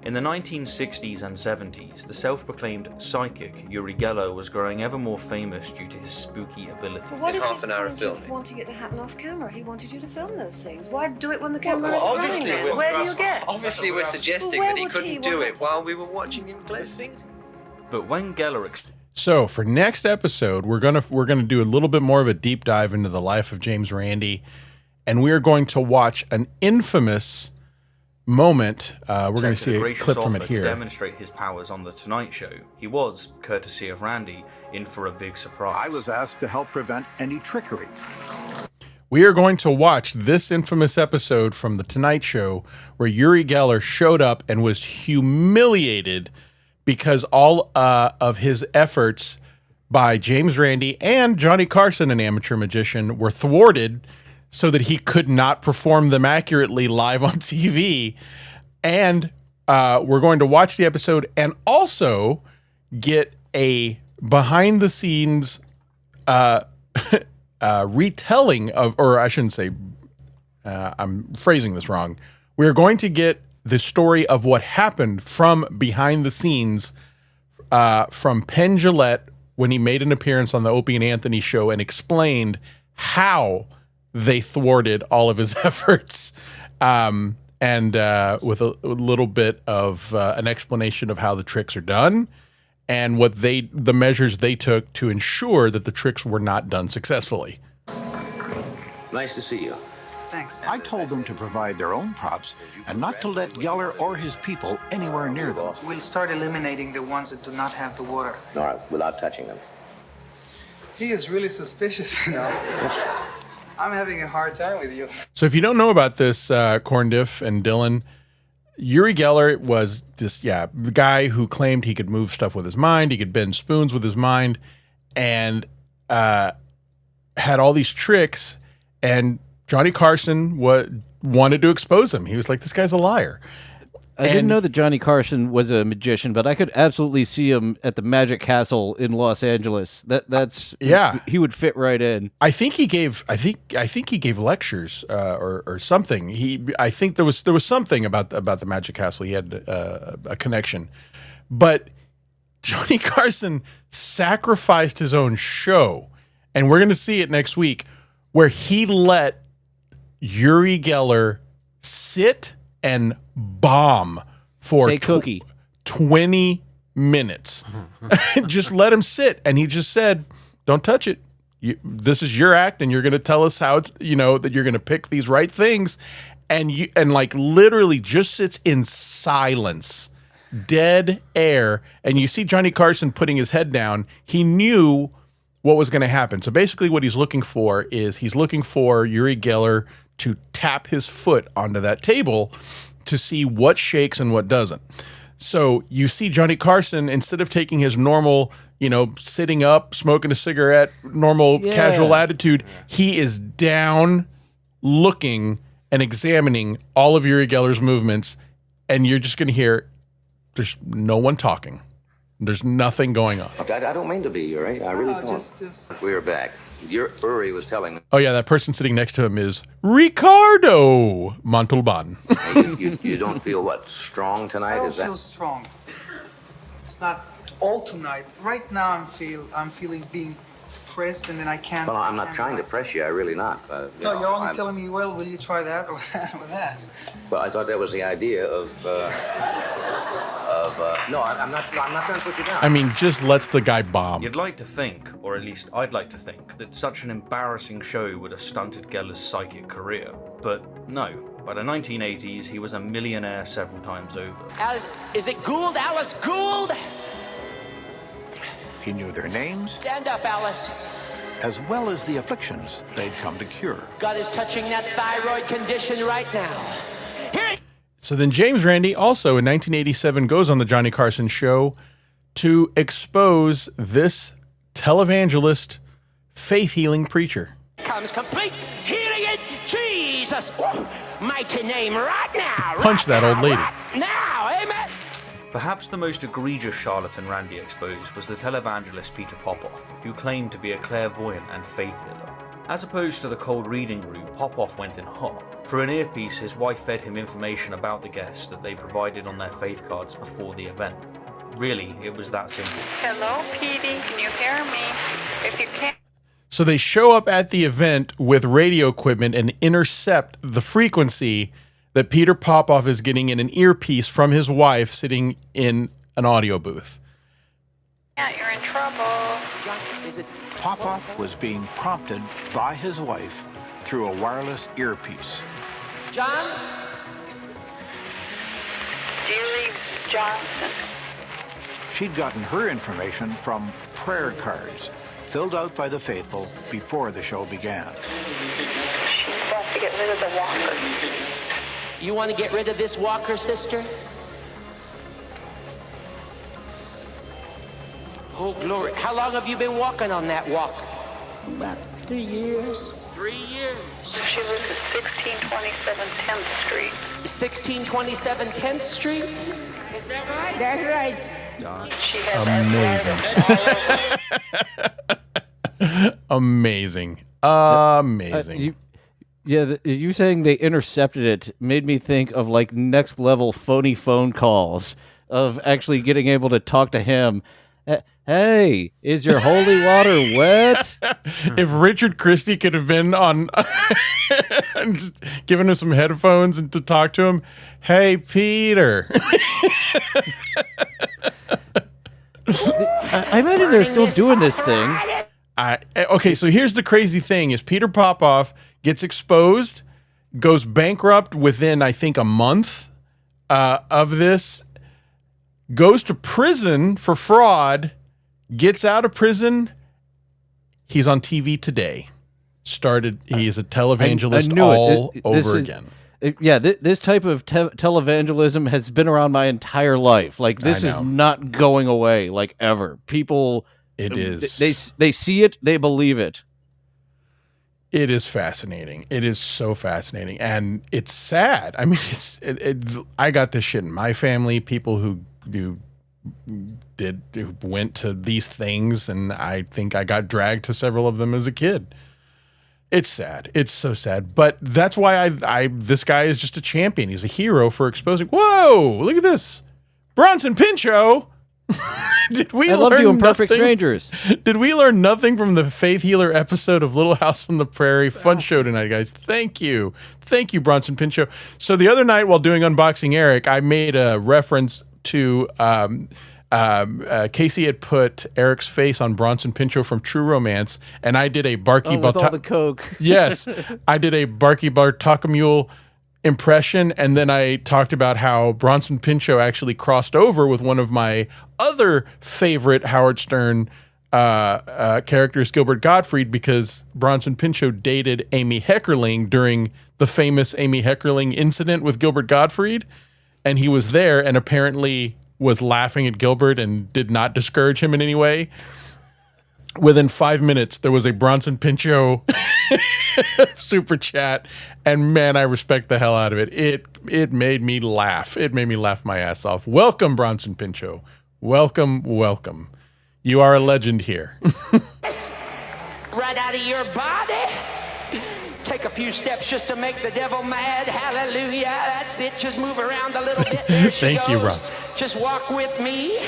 In the 1960s and 70s, the self-proclaimed psychic Uri Geller was growing ever more famous due to his spooky abilities. But what is half an hour of filming? Wanting it to happen off camera, he wanted you to film those things. Why do it when the camera is running then? Where do you get? Obviously, we're suggesting that he couldn't do it while we were watching him closely. But when Geller So for next episode, we're gonna do a little bit more of a deep dive into the life of James Randi, and we are going to watch an infamous moment. We're going to see a clip from it here. To demonstrate his powers on the Tonight Show, he was, courtesy of Randi, in for a big surprise. I was asked to help prevent any trickery. We are going to watch this infamous episode from the Tonight Show where Uri Geller showed up and was humiliated because all of his efforts by James Randi and Johnny Carson, an amateur magician, were thwarted so that he could not perform them accurately live on TV. And we're going to watch the episode and also get a behind-the-scenes retelling of, or I shouldn't say, I'm phrasing this wrong. We're going to get the story of what happened from behind the scenes from Penn Jillette when he made an appearance on the Opie and Anthony show and explained how they thwarted all of his efforts, and with a little bit of an explanation of how the tricks are done and what the measures they took to ensure that the tricks were not done successfully. Nice to see you. Thanks. I told them to provide their own props and not to let Geller or his people anywhere near them. We'll start eliminating the ones that do not have the water. All right, without touching them. He is really suspicious, you know. I'm having a hard time with you. So if you don't know about this, Corndiff and Dillon, Uri Geller was this, the guy who claimed he could move stuff with his mind, he could bend spoons with his mind, and had all these tricks, and Johnny Carson wanted to expose him. He was like, this guy's a liar. I didn't know that Johnny Carson was a magician, but I could absolutely see him at the Magic Castle in Los Angeles. That's he would fit right in. I think he gave lectures or something. I think there was something about the Magic Castle. He had a connection, but Johnny Carson sacrificed his own show, and we're going to see it next week, where he let Uri Geller sit and bomb for 20 minutes. Just let him sit. And he just said, don't touch it. This is your act, and you're going to tell us how it's, that you're going to pick these right things. And like literally just sits in silence, dead air. And you see Johnny Carson putting his head down. He knew what was going to happen. So basically what he's looking for is Uri Geller to tap his foot onto that table to see what shakes and what doesn't. So you see Johnny Carson, instead of taking his normal, sitting up, smoking a cigarette, normal casual attitude, he is down looking and examining all of Uri Geller's movements, and you're just going to hear there's no one talking. There's nothing going on. I don't mean to be, Uri. I really don't. Just... We're back. Uri was telling me. Oh, yeah, that person sitting next to him is Ricardo Montalban. you don't feel, strong tonight? I don't feel strong. It's not all tonight. Right now I'm feeling being pressed, and then I can't... Well, I'm not trying to press you. I really not. You're only telling me, well, will you try that or that? Well, I thought that was the idea of no, I'm not trying to push you down. I mean, just lets the guy bomb. You'd like to think, or at least I'd like to think, that such an embarrassing show would have stunted Geller's psychic career. But no. By the 1980s, he was a millionaire several times over. Alice, is it Gould? Alice Gould? He knew their names. Stand up, Alice. As well as the afflictions they'd come to cure. God is touching that thyroid condition right now. So then James Randi also in 1987 goes on the Johnny Carson show to expose this televangelist, faith-healing preacher. Comes complete healing in Jesus' mighty name right now. Punch that old lady. Right now, amen. Perhaps the most egregious charlatan Randi exposed was the televangelist Peter Popoff, who claimed to be a clairvoyant and faith healer. As opposed to the cold reading route, Popoff went in hot. Through an earpiece, his wife fed him information about the guests that they provided on their faith cards before the event. Really, it was that simple. Hello, Petey. Can you hear me? If you can't... So they show up at the event with radio equipment and intercept the frequency that Peter Popoff is getting in an earpiece from his wife sitting in an audio booth. Yeah, you're in trouble. Popoff was being prompted by his wife through a wireless earpiece. John? Deary Johnson. She'd gotten her information from prayer cards filled out by the faithful before the show began. She wants to get rid of the walker. You want to get rid of this walker, sister? Oh, glory. How long have you been walking on that walker? About 3 years. 3 years. She lives at 1627 10th Street. 1627 10th Street? Is that right? That's right. She has Amazing. Amazing. You saying they intercepted it made me think of like next level phony phone calls of actually getting able to talk to him. Hey, is your holy water wet? If Richard Christie could have been on and just given him some headphones and to talk to him, hey, Peter. I imagine they're still doing this thing. Okay, so here's the crazy thing is Peter Popoff gets exposed, goes bankrupt within, I think, a month of this, goes to prison for fraud, gets out of prison. He's on TV today. He is a televangelist all over again. This type of televangelism has been around my entire life. Like, this is not going away, like, ever. People... It is. They see it, they believe it. It is fascinating. It is so fascinating, and it's sad. I mean, I got this shit in my family. People who went to these things, and I think I got dragged to several of them as a kid. It's sad. It's so sad. But that's why this guy is just a champion. He's a hero for exposing. Whoa! Look at this, Bronson Pinchot. I love you in Perfect Strangers. Did we learn nothing from the Faith Healer episode of Little House on the Prairie? Fun show tonight, guys. Thank you. Thank you, Bronson Pinchot. So the other night while doing Unboxing Eric, I made a reference to Casey had put Eric's face on Bronson Pinchot from True Romance, and I did a Barky with all the coke. Yes. I did a Barky Bartolomeo impression, and then I talked about how Bronson Pinchot actually crossed over with one of my other favorite Howard Stern characters, Gilbert Gottfried, because Bronson Pinchot dated Amy Heckerling during the famous Amy Heckerling incident with Gilbert Gottfried, and he was there and apparently was laughing at Gilbert and did not discourage him in any way. Within 5 minutes, there was a Bronson Pinchot super chat, and man, I respect the hell out of it. It made me laugh. It made me laugh my ass off. Welcome, Bronson Pinchot. Welcome, welcome. You are a legend here. Right out of your body. Take a few steps just to make the devil mad. Hallelujah. That's it. Just move around a little bit. There she Thank goes. you, Bronson. Just walk with me.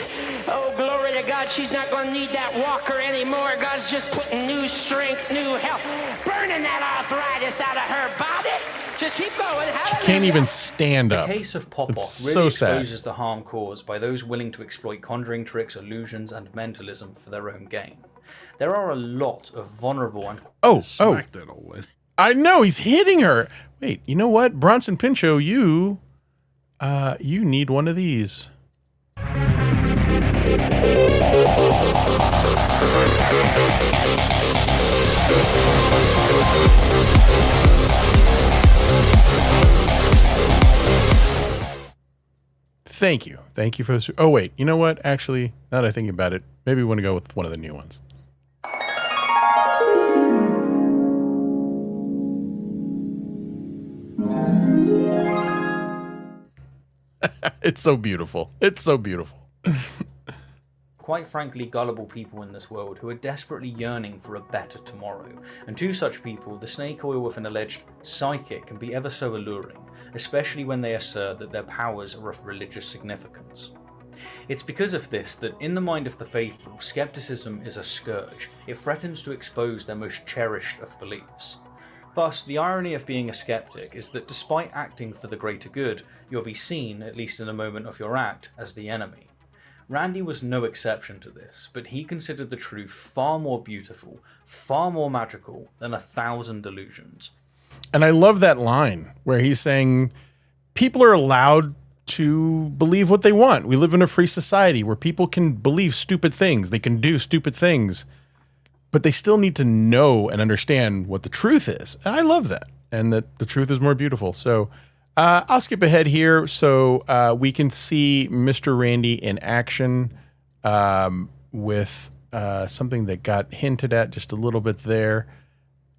Oh, glory to God. She's not going to need that walker anymore. God's just putting new strength, new health, burning that arthritis out of her body. Just keep going. Hallelujah. She can't even stand up. The case of Popoff It's really so sad. exposes the harm caused by those willing to exploit conjuring tricks, illusions, and mentalism for their own gain. There are a lot of vulnerable and... Smack that old lady. I know, he's hitting her. Wait, you know what? Bronson Pinchot, you need one of these. Thank you. Thank you for this. Oh, wait. You know what? Actually, now that I think about it, maybe we want to go with one of the new ones. It's so beautiful. It's so beautiful. quite frankly gullible people in this world who are desperately yearning for a better tomorrow, and to such people, the snake oil with an alleged psychic can be ever so alluring, especially when they assert that their powers are of religious significance. It's because of this that, in the mind of the faithful, skepticism is a scourge. It threatens to expose their most cherished of beliefs. Thus, the irony of being a skeptic is that despite acting for the greater good, you'll be seen, at least in a moment of your act, as the enemy. Randy was no exception to this, but he considered the truth far more beautiful, far more magical than 1,000 delusions. And I love that line where he's saying people are allowed to believe what they want. We live in a free society where people can believe stupid things. They can do stupid things, but they still need to know and understand what the truth is. And I love that. And that the truth is more beautiful. So I'll skip ahead here so we can see Mr. Randy in action with something that got hinted at just a little bit there.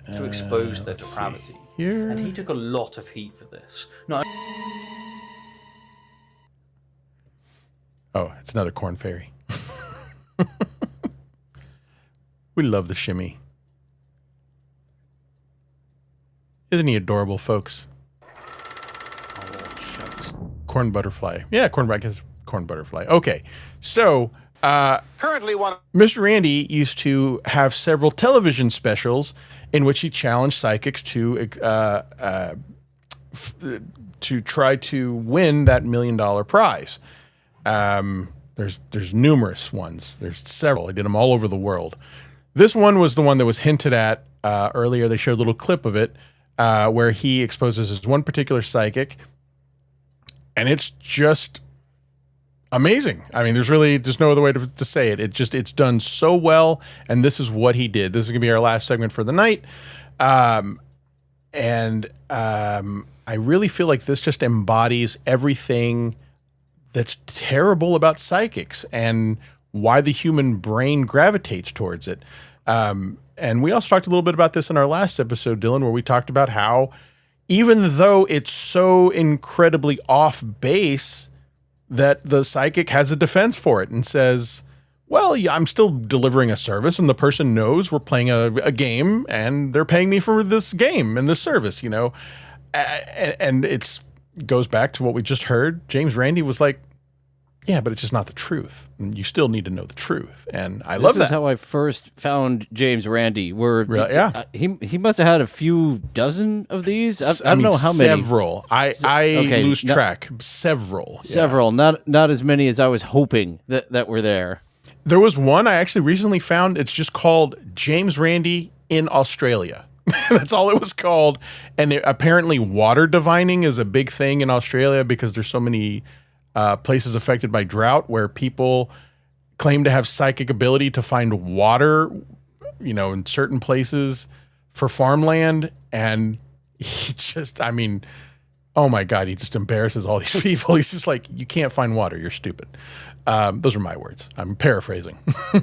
To expose their depravity. Here. And he took a lot of heat for this. Not Oh, it's another corn fairy. We love the shimmy. Isn't he adorable, folks? Oh, shucks. Corn butterfly. Yeah, corn butterfly. Okay, so Currently one. Mr. Randy used to have several television specials in which he challenged psychics to try to win that $1 million prize. There's numerous ones. There's several. He did them all over the world. This one was the one that was hinted at earlier. They showed a little clip of it where he exposes his one particular psychic, and it's just amazing. I mean, there's no other way to say it. It's done so well, and this is what he did. This is gonna be our last segment for the night, and I really feel like this just embodies everything that's terrible about psychics and why the human brain gravitates towards it. And we also talked a little bit about this in our last episode, Dylan, where we talked about how even though it's so incredibly off base, that the psychic has a defense for it and says, well, yeah, I'm still delivering a service and the person knows we're playing a game and they're paying me for this game and this service, you know? And it's goes back to what we just heard. James Randi was like, yeah, but it's just not the truth. And you still need to know the truth. And I love that. This is how I first found James Randi. Really? Yeah. He must have had a few dozen of these. I don't know how many. Several. I lose track. Several. Several. Yeah. Not as many as I was hoping that were there. There was one I actually recently found. It's just called James Randi in Australia. That's all it was called. And apparently water divining is a big thing in Australia because there's so many places affected by drought where people claim to have psychic ability to find water, you know, in certain places for farmland. And he just, I mean, oh my God, he just embarrasses all these people. He's just like, you can't find water. You're stupid. Those are my words. I'm paraphrasing.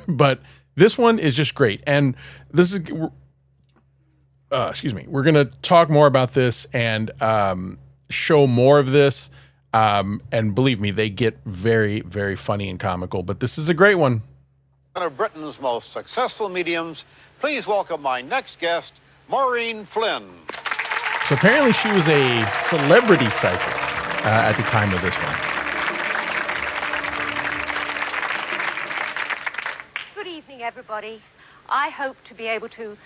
But this one is just great. And this is, we're going to talk more about this and show more of this. And believe me, they get very, very funny and comical, but this is a great one. One of Britain's most successful mediums. Please welcome my next guest, Maureen Flynn. So apparently she was a celebrity psychic at the time of this one. Good evening, everybody. I hope to be able to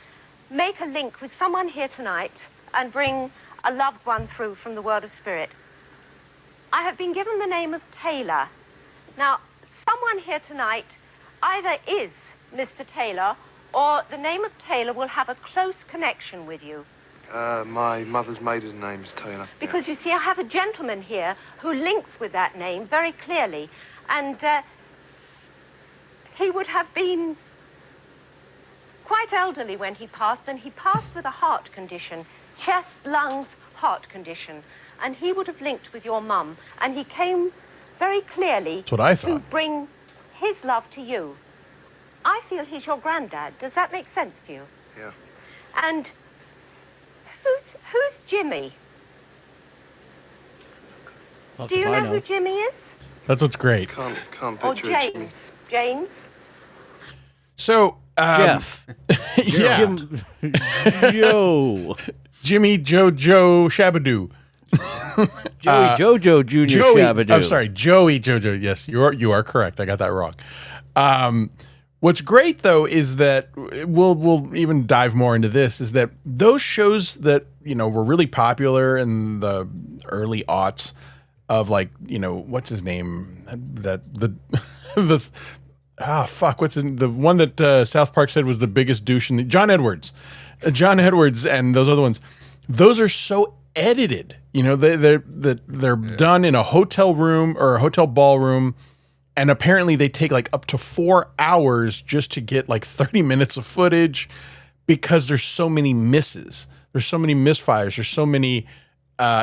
make a link with someone here tonight and bring a loved one through from the world of spirit. I have been given the name of Taylor. Now, someone here tonight either is Mr. Taylor or the name of Taylor will have a close connection with you. My mother's maiden name is Taylor. Because you see, I have a gentleman here who links with that name very clearly. And he would have been quite elderly when he passed, and he passed with a heart condition, chest, lungs, heart condition. And he would have linked with your mum, and he came very clearly That's what I thought. to bring his love to you. I feel he's your granddad. Does that make sense to you? Yeah. And who's Jimmy? Do you know who Jimmy is? That's what's great. Can't Or picture James? Jimmy. James? So, Jeff. yeah. Joe. Jimmy Jojo Shabadoo. Joey Jojo Jr. Shabadoo. I'm sorry, Joey Jojo. Yes, you are correct. I got that wrong. What's great though is that we'll even dive more into this. Is that those shows that were really popular in the early aughts of what's his name what's the one that South Park said was the biggest douche in John Edwards and those other ones. Those are so edited. They're done in a hotel room or a hotel ballroom, and apparently they take up to 4 hours just to get 30 minutes of footage because there's so many misses. There's so many misfires. There's so many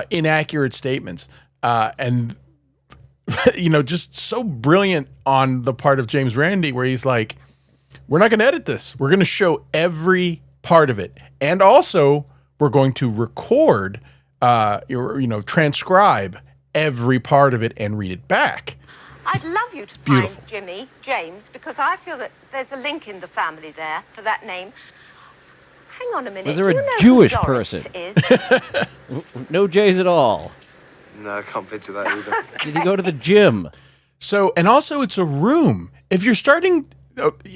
inaccurate statements. And just so brilliant on the part of James Randi, where he's like, we're not going to edit this. We're going to show every part of it. And also we're going to record, transcribe every part of it and read it back. I'd love you to find James, because I feel that there's a link in the family there for that name. Hang on a minute. Was there Do a you know Jewish who Doris person? Is? No J's at all. No, I can't picture that either. Did he go to the gym? So, and also it's a room. If you're starting,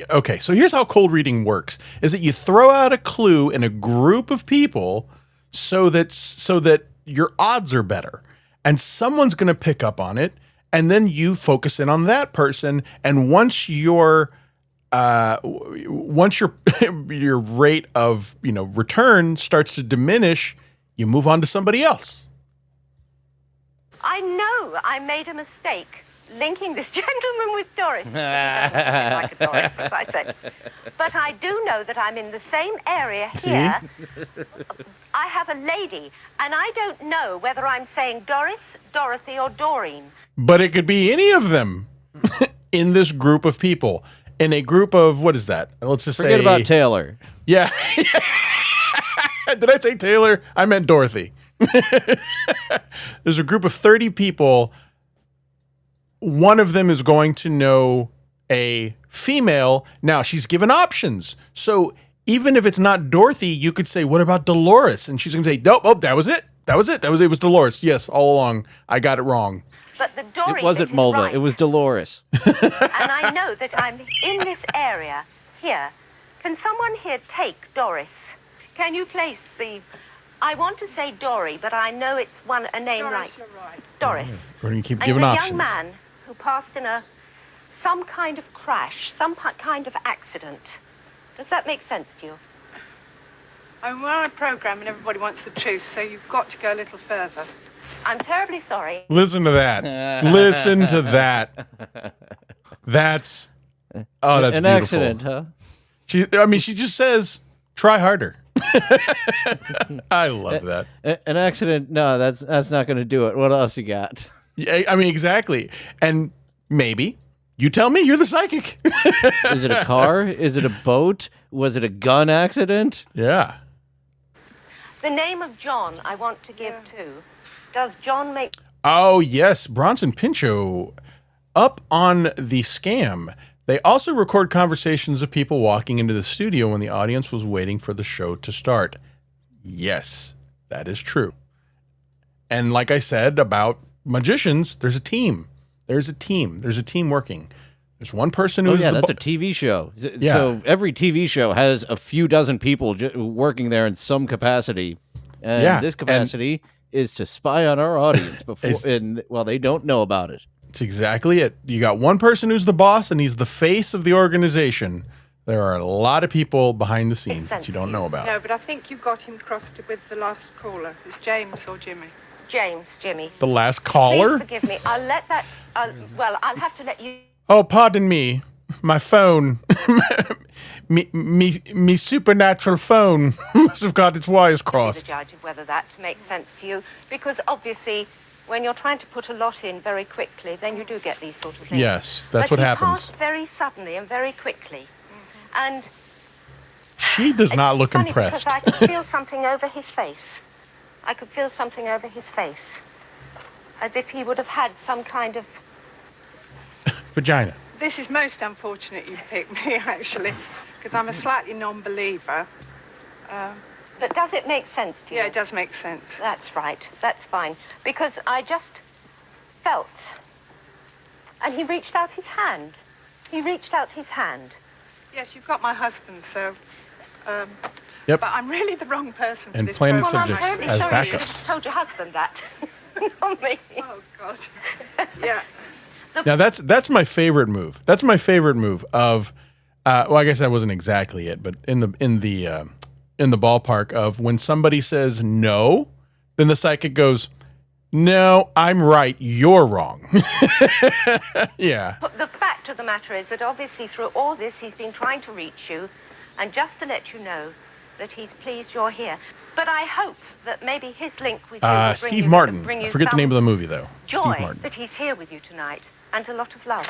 okay, so here's how cold reading works, is that you throw out a clue in a group of people so that your odds are better. And someone's going to pick up on it, and then you focus in on that person. And once your your rate of, return starts to diminish, you move on to somebody else. I know I made a mistake linking this gentleman with Doris. He doesn't look like a Doris, as I said. But I do know that I'm in the same area here. I have a lady, and I don't know whether I'm saying Doris, Dorothy, or Doreen. But it could be any of them in this group of people. In a group of, what is that? Let's just Forget say... about Taylor. Yeah. Did I say Taylor? I meant Dorothy. There's a group of 30 people. One of them is going to know a female. Now, she's given options. So even if it's not Dorothy, you could say, what about Dolores? And she's going to say, nope, oh, that was it. It was Dolores. Yes, all along. I got it wrong. But the Doreen It wasn't is Mulva. right. It was Dolores. And I know that I'm in this area here. Can someone here take Doris? Can you place the... I want to say Dory, but I know it's a name Doris, like you're right. Doris. We're going to keep And giving the options. young man who passed in some kind of crash, some kind of accident. Does that make sense to you? I'm on a program and everybody wants the truth, so you've got to go a little further. I'm terribly sorry. Listen to that. Listen to that. That's... Oh, that's an beautiful. accident, huh? She just says, try harder. I love that. An accident? No, that's not going to do it. What else you got? Yeah, exactly. And maybe you tell me. You're the psychic. Is it a car? Is it a boat? Was it a gun accident? Yeah. The name of John I want to give too. Does John make... Oh, yes. Bronson Pinchot up on the scam. They also record conversations of people walking into the studio when the audience was waiting for the show to start. Yes, that is true. And like I said about magicians, there's a team. There's a team working. There's one person who's... Oh, yeah, that's a TV show. Yeah. So every TV show has a few dozen people working there in some capacity. And this capacity is to spy on our audience while they don't know about it. It's exactly it. You got one person who's the boss, and he's the face of the organization. There are a lot of people behind the scenes that you don't know about. No, but I think you got him crossed with the last caller. It's James or Jimmy? Jimmy. The last caller? Please forgive me. I'll let that... I'll have to let you... Oh, pardon me. My phone. me supernatural phone must have got its wires crossed. ...the judge of whether that makes sense to you. Because obviously... when you're trying to put a lot in very quickly, then you do get these sort of things. Yes, that's what happens. But he passed very suddenly and very quickly. And she does not look funny impressed. Because I could feel something over his face. As if he would have had some kind of... Vagina. This is most unfortunate you picked me, actually, because I'm a slightly non-believer. But does it make sense to you? Yeah, it does make sense. That's right. That's fine. Because I just felt, and he reached out his hand. He reached out his hand. Yes, you've got my husband, so... Yep. But I'm really the wrong person for And this planted program. subjects I'm as terribly sorry. You backups. should have told your husband that. Not me. Oh, God. Yeah. Now that's my favorite move. That's my favorite move of, well, I guess that wasn't exactly it, but in the ballpark of when somebody says no, then the psychic goes, "No, I'm right. You're wrong." Yeah. But the fact of the matter is that obviously through all this, he's been trying to reach you, and just to let you know that he's pleased you're here. But I hope that maybe his link with you will bring Steve you, Martin. bring you I forget the some name of the movie though. joy Steve Martin. that he's here with you tonight, and a lot of love.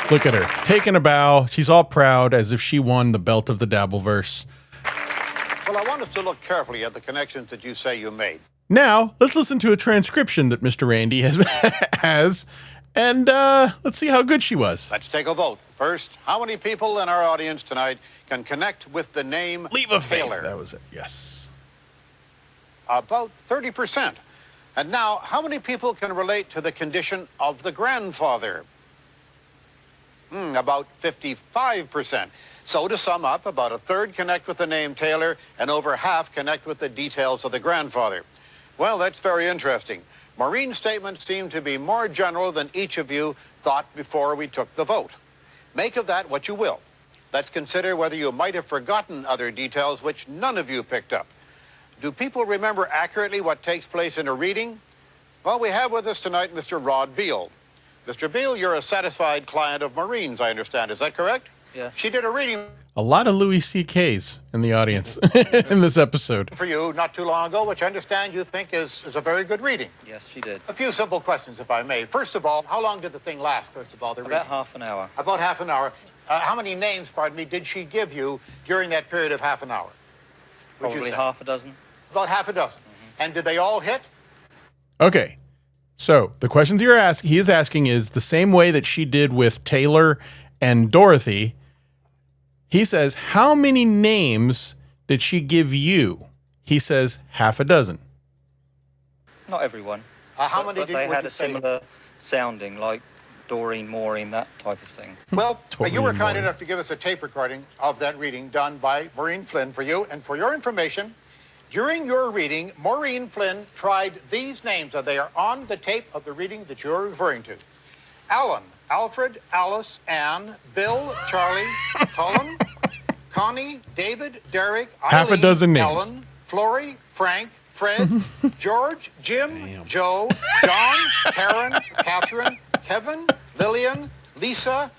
Look at her taking a bow. She's all proud as if she won the belt of the Dabbleverse. Well, I want us to look carefully at the connections that you say you made. Now let's listen to a transcription that Mr. Randy has, and let's see how good she was. Let's take a vote. First, how many people in our audience tonight can connect with the name Leave a faith. Taylor? That was it. Yes. About 30%. And now, how many people can relate to the condition of the grandfather? About 55%. So to sum up, about a third connect with the name Taylor, and over half connect with the details of the grandfather. Well, that's very interesting. Maureen's statements seem to be more general than each of you thought before we took the vote. Make of that what you will. Let's consider whether you might have forgotten other details which none of you picked up. Do people remember accurately what takes place in a reading? Well, we have with us tonight Mr. Rod Beal. Mr. Beal, you're a satisfied client of Maureen's, I understand. Is that correct? Yeah. She did a reading A lot of Louis C.K.'s in the audience in this episode. for you not too long ago, which I understand you think is a very good reading. Yes, she did. A few simple questions, if I may. First of all, how long did the thing last, first of all, the reading? About half an hour. About half an hour. How many names, pardon me, did she give you during that period of half an hour? Would you Probably say? half a dozen. About half a dozen. And did they all hit? Okay. So the questions he is asking is the same way that she did with Taylor and Dorothy. He says, how many names did she give you? He says, half a dozen. Not everyone. How but, many but did they would had you a say? similar sounding, like Doreen, Maureen, that type of thing. Well, you were Doreen kind Moore. enough to give us a tape recording of that reading done by Maureen Flynn for you. And for your information, during your reading, Maureen Flynn tried these names, and they are on the tape of the reading that you're referring to. Alan, Alfred, Alice, Anne, Bill, Charlie, Colin, Connie, David, Derek, Eileen, Half a dozen names. Ellen, Flory, Frank, Fred, George, Jim, Joe, John, Karen, Catherine, Kevin, Lillian, Lisa,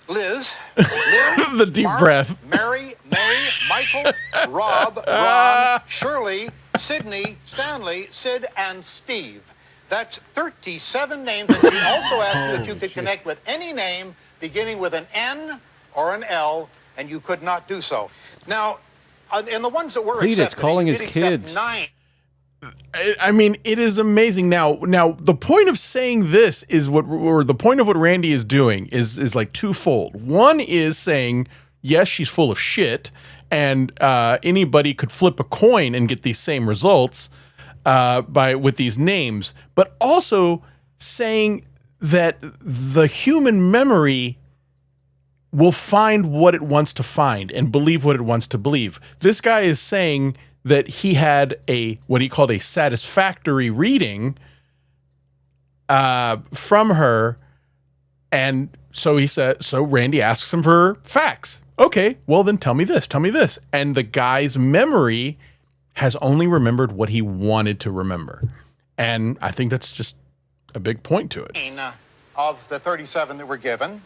Liz, Lynn, The deep Mark, breath. Mary, May, Michael, Rob, Ron, Shirley, Sydney, Stanley, Sid, and Steve. That's 37 names, and she also asked you if you could connect with any name beginning with an N or an L, and you could not do so. Now, in the ones that were Cletus accepted, calling you his did accept kids. 9. I mean, it is amazing. Now, the point of saying this is or the point of what Randy is doing is like twofold. One is saying, yes, she's full of shit, and anybody could flip a coin and get these same results with these names, but also saying that the human memory will find what it wants to find and believe what it wants to believe. This guy is saying that he had what he called a satisfactory reading from her, and so he said. So Randy asks him for facts. Okay, well then tell me this, and the guy's memory has only remembered what he wanted to remember, and I think that's just a big point to it. Of the 37 that were given,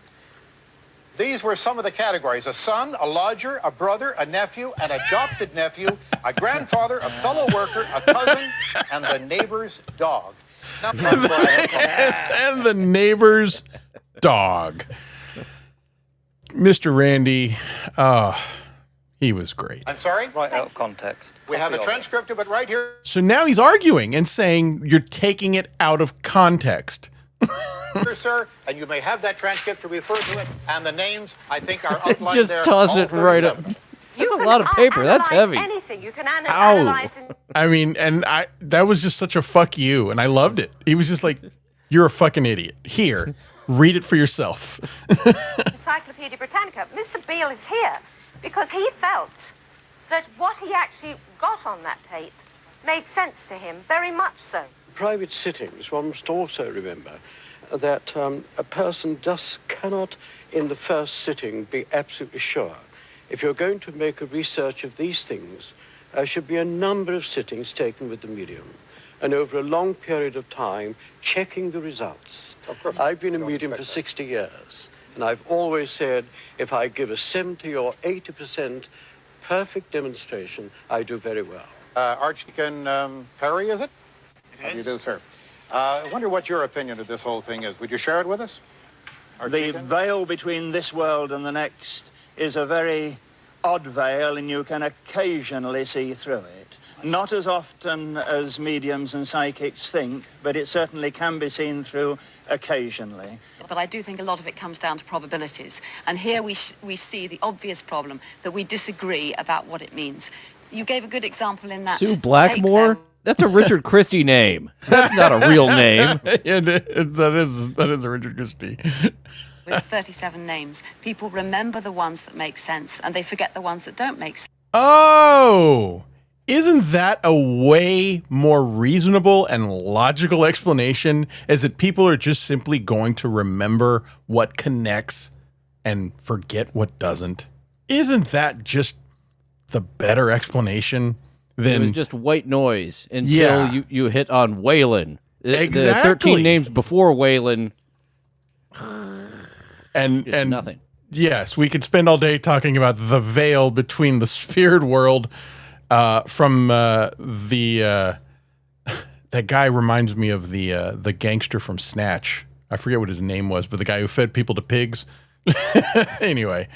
these were some of the categories: a son, a lodger, a brother, a nephew, an adopted nephew, a grandfather, a fellow worker, a cousin, and the neighbor's dog. Now, And the neighbor's dog. Mr. Randy, He was great. I'm sorry? Right out of context. We have a transcript of it right here. So now he's arguing and saying you're taking it out of context. Sir, and you may have that transcript to refer to it, and the names, I think, are outlined Just there. toss all it right up. 37. That's a lot of paper. That's heavy. Anything you can Ow. analyze. I mean, and that was just such a fuck you, and I loved it. He was just like, you're a fucking idiot. Here, read it for yourself. Encyclopedia Britannica. Mr. Beale is here because he felt that what he actually got on that tape made sense to him, very much so. Private sittings, one must also remember that a person just cannot, in the first sitting, be absolutely sure. If you're going to make a research of these things, there should be a number of sittings taken with the medium, and over a long period of time, checking the results. Of course. I've been a medium for 60 years, and I've always said, if I give a 70 or 80% perfect demonstration, I do very well. Archdeacon Perry, is it? How do you do, sir? I wonder what your opinion of this whole thing is. Would you share it with us? The veil between this world and the next is a very odd veil, and you can occasionally see through it. Not as often as mediums and psychics think, but it certainly can be seen through occasionally. But I do think a lot of it comes down to probabilities. And here we see the obvious problem that we disagree about what it means. You gave a good example in that Sue Blackmore? That's a Richard Christie name. That's not a real name. That is a Richard Christie. With 37 names, people remember the ones that make sense, and they forget the ones that don't make sense. Oh, isn't that a way more reasonable and logical explanation? Is that people are just simply going to remember what connects and forget what doesn't? Isn't that just the better explanation than it was just white noise until you hit on Waylon. Exactly. The 13 names before Waylon. And nothing. Yes, we could spend all day talking about the veil between the spirit world from that guy reminds me of the gangster from Snatch. I forget what his name was, but the guy who fed people to pigs. Anyway,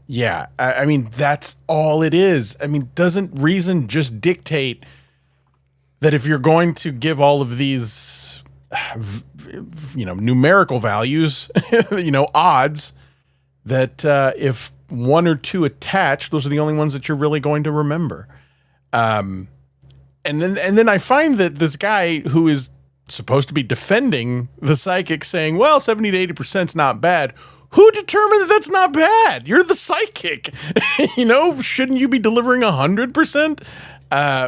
yeah, I mean, that's all it is. I mean, doesn't reason just dictate that if you're going to give all of these, numerical values, odds, that if one or two attach, those are the only ones that you're really going to remember. And then I find that this guy who is supposed to be defending the psychic saying, well, 70 to 80% is not bad. Who determined that that's not bad? You're the psychic. Shouldn't you be delivering 100%?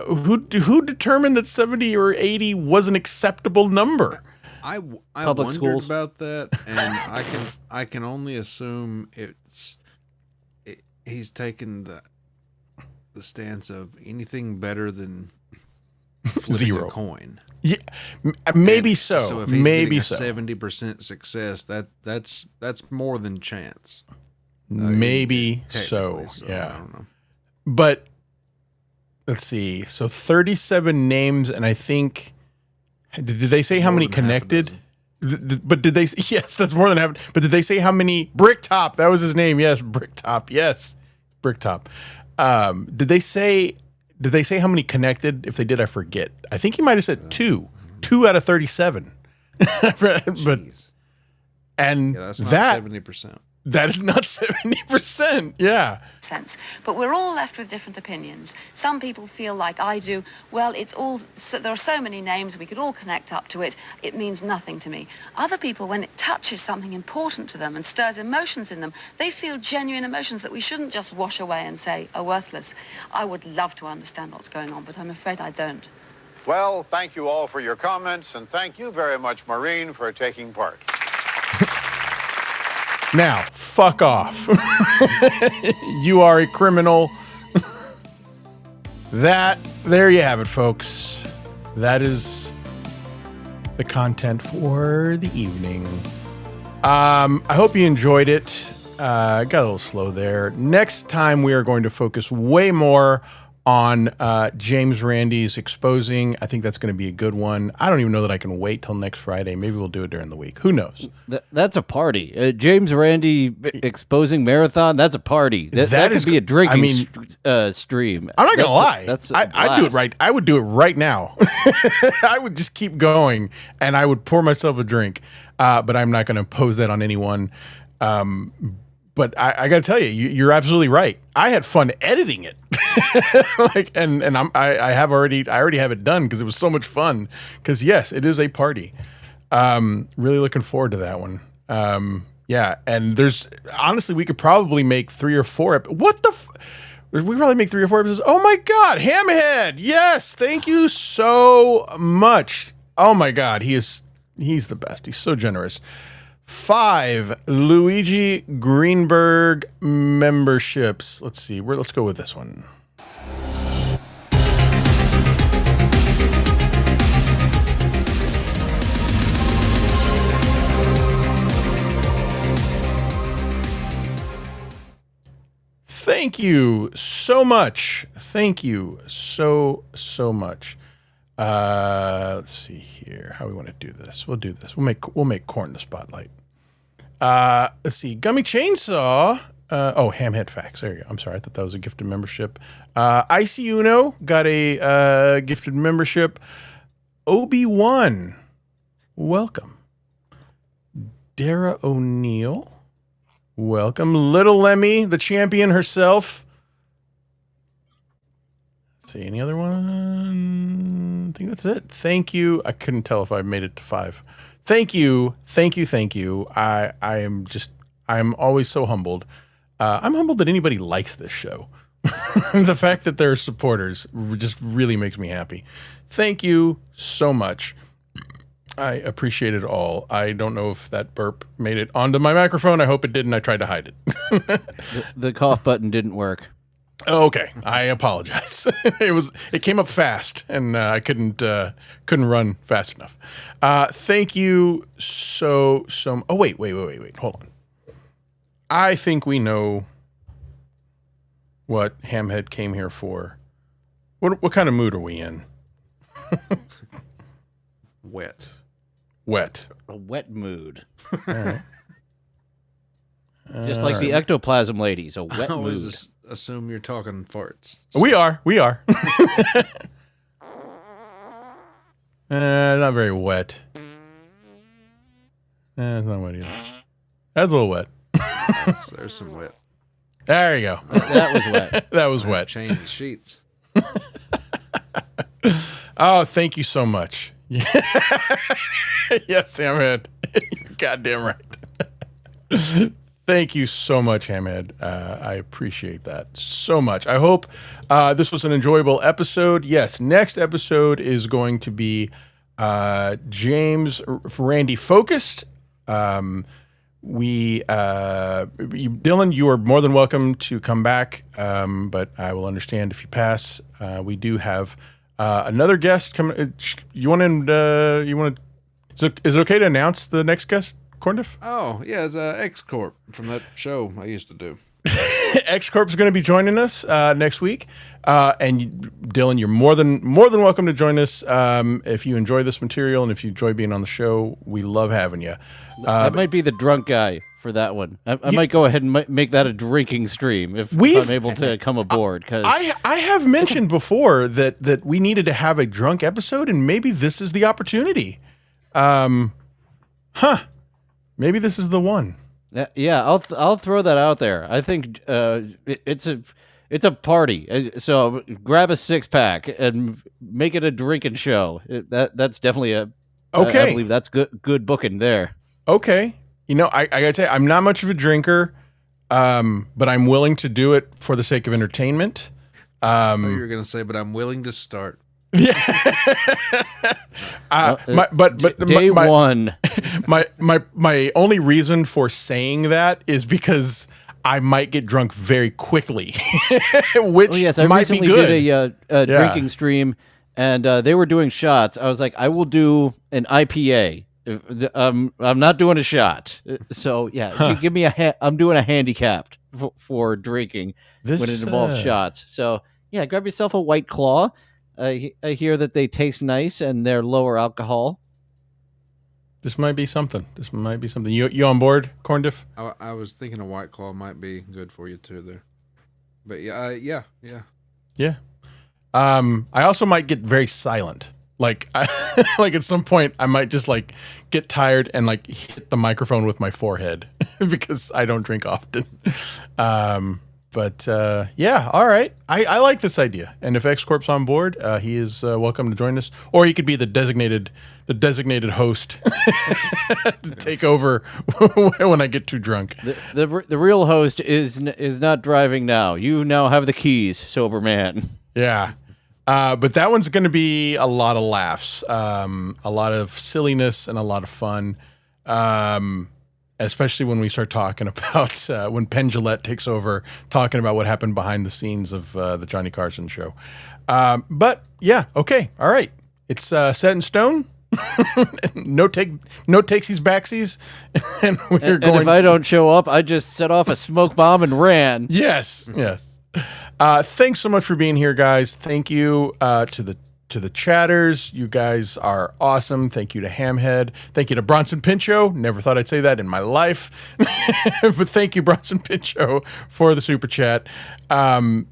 Who determined that 70 or 80 was an acceptable number? I Public wondered schools. about that, and I can only assume he's taken the stance of anything better than flipping Zero. a coin. Yeah, maybe And so. So if he's maybe getting so. 70% success, that's more than chance. Maybe so. Yeah. I don't know. But let's see. So 37 names, and I think did they say how many connected? But did they? Yes, that's more than half. But did they say how many? Bricktop. That was his name. Yes, Bricktop. Yes, Bricktop. Did they say how many connected? If they did, I forget. I think he might have said two out of 37. But and that's not that 70%. That is not 70%. Yeah. Sense. But we're all left with different opinions. Some people feel like I do, well, there are so many names, we could all connect up to it, it means nothing to me. Other people, when it touches something important to them and stirs emotions in them, they feel genuine emotions that we shouldn't just wash away and say are worthless. I would love to understand what's going on, but I'm afraid I don't. Well, thank you all for your comments, and thank you very much, Maureen, for taking part. Now, fuck off. You are a criminal. There you have it, folks. That is the content for the evening. I hope you enjoyed it. Got a little slow there. Next time, we are going to focus way more on James Randi's exposing. I think that's going to be a good one. I don't even know that I can wait till next Friday. Maybe we'll do it during the week. Who knows? That's a party. James Randi exposing marathon. That's a party. That could be a drinking stream. I'm not going to lie. I'd do it right. I would do it right now. I would just keep going and I would pour myself a drink. But I'm not going to pose that on anyone. But I got to tell you, you're absolutely right. I had fun editing it, I already have it done because it was so much fun. Because yes, it is a party. Really looking forward to that one. Yeah, and honestly, we could probably make 3 or 4. We probably make 3 or 4 episodes. Oh my God, Hamhead! Yes, thank you so much. Oh my God, he's the best. He's so generous. 5 Luigi Greenberg memberships. Let's see. Let's go with this one. Thank you so much. Thank you so much. Let's see here how we want to do this. We'll do this. We'll make Corn the spotlight. Let's see. Gummi Chainsaw. Hamhead Facts. There you go. I'm sorry. I thought that was a gifted membership. Icy Uno got a gifted membership. Obi-Wan. Welcome. Dara O'Neill. Welcome. Little Lemmy, the champion herself. Let's see. Any other one? I think that's it. Thank you. I couldn't tell if I made it to 5. Thank you. I am always so humbled. I'm humbled that anybody likes this show. The fact that there are supporters just really makes me happy. Thank you so much. I appreciate it all. I don't know if that burp made it onto my microphone. I hope it didn't. I tried to hide it. The cough button didn't work. Okay, I apologize. It came up fast, and I couldn't run fast enough. Thank you so. Oh wait. Hold on. I think we know what Hamhead came here for. What kind of mood are we in? Wet. A wet mood. All right. Just like the ectoplasm ladies, a wet I mood. always assume you're talking farts. We are. Not very wet. It's not wet either. That's a little wet. There's some wet. There you go. That was wet. That was wet. Change the sheets. Oh, thank you so much. Yes, Hamhead. You're goddamn right. Thank you so much, Hamhead. I appreciate that so much. I hope this was an enjoyable episode. Yes, next episode is going to be James Randi focused. Dylan, you are more than welcome to come back, but I will understand if you pass. We do have another guest coming. Is it okay to announce the next guest, Corndiff? Oh, yeah, it's X-Corp from that show I used to do. X-Corp is going to be joining us next week. And Dylan, you're more than welcome to join us if you enjoy this material and if you enjoy being on the show. We love having you. I might be the drunk guy for that one. I might go ahead and make that a drinking stream if I'm able to come aboard. Cause I have mentioned before that we needed to have a drunk episode, and maybe this is the opportunity. Maybe this is the one. Yeah, I'll throw that out there. I think it's a party. So grab a 6-pack and make it a drinking show. That's definitely okay. I believe that's good booking there. Okay. You know, I gotta say, I'm not much of a drinker, but I'm willing to do it for the sake of entertainment. I thought you were gonna say, but I'm willing to start. Yeah. Day one. My only reason for saying that is because I might get drunk very quickly, which I might recently be good. did a drinking stream, and they were doing shots. I was like, I will do an IPA. I'm not doing a shot. So yeah, give me I'm doing a handicapped for drinking when it involves shots. So Yeah, grab yourself a White Claw. I hear that they taste nice and they're lower alcohol. This might be something. You on board, Corndiff? I was thinking a White Claw might be good for you too there. But yeah. I also might get very silent. Like, like at some point, I might just like get tired and like hit the microphone with my forehead because I don't drink often. But yeah, all right. I like this idea. And if X Corp's on board, he is welcome to join us. Or he could be the designated host to take over when I get too drunk. The real host is not driving now. You now have the keys, sober man. Yeah. But that one's going to be a lot of laughs, a lot of silliness, and a lot of fun. Especially when we start talking about when Penn Jillette takes over, talking about what happened behind the scenes of the Johnny Carson show. But yeah, okay, all right, it's set in stone. no takesies backsies, and we're going. And if I don't show up, I just set off a smoke bomb and ran. Yes. Thanks so much for being here, guys. Thank you to the chatters. You guys are awesome. Thank you to Hamhead. Thank you to Bronson Pinchot. Never thought I'd say that in my life. But thank you, Bronson Pinchot, for the super chat. My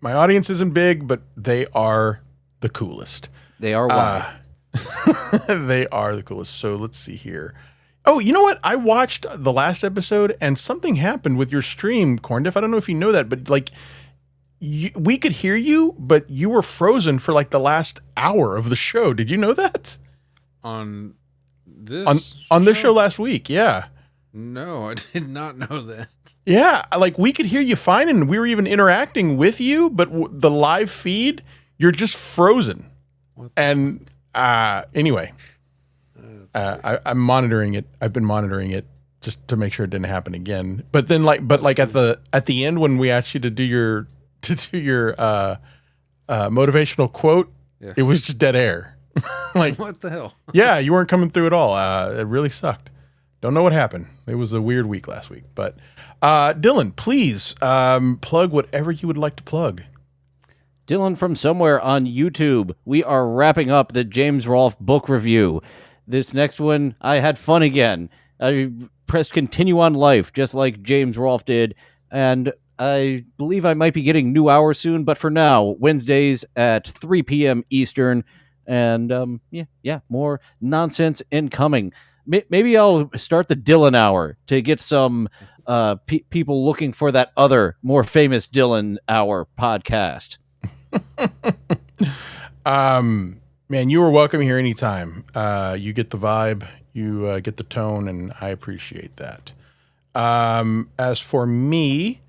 audience isn't big, but they are the coolest. They are wild. They are the coolest. So let's see here. Oh, you know what? I watched the last episode and something happened with your stream, Corndiff. I don't know if you know that, but like we could hear you, but you were frozen for like the last hour of the show. Did you know that? On this show last week, yeah. No, I did not know that. Yeah, like we could hear you fine, and we were even interacting with you, but the live feed, you're just frozen. And anyway, I'm monitoring it. I've been monitoring it just to make sure it didn't happen again. But then, at the end when we asked you to do your motivational quote, It was just dead air. Like, what the hell? Yeah, you weren't coming through at all. It really sucked. Don't know what happened. It was a weird week last week. But Dillon, please plug whatever you would like to plug. Dillon From Somewhere on YouTube. We are wrapping up the James Rolfe book review. This next one, I had fun again. I pressed continue on life, just like James Rolfe did. And I believe I might be getting new hours soon. But for now, Wednesdays at 3 p.m. Eastern. And more nonsense incoming. Maybe I'll start the Dillon Hour to get some people looking for that other, more famous Dillon Hour podcast. Man, you are welcome here anytime. You get the vibe, you get the tone, and I appreciate that. As for me,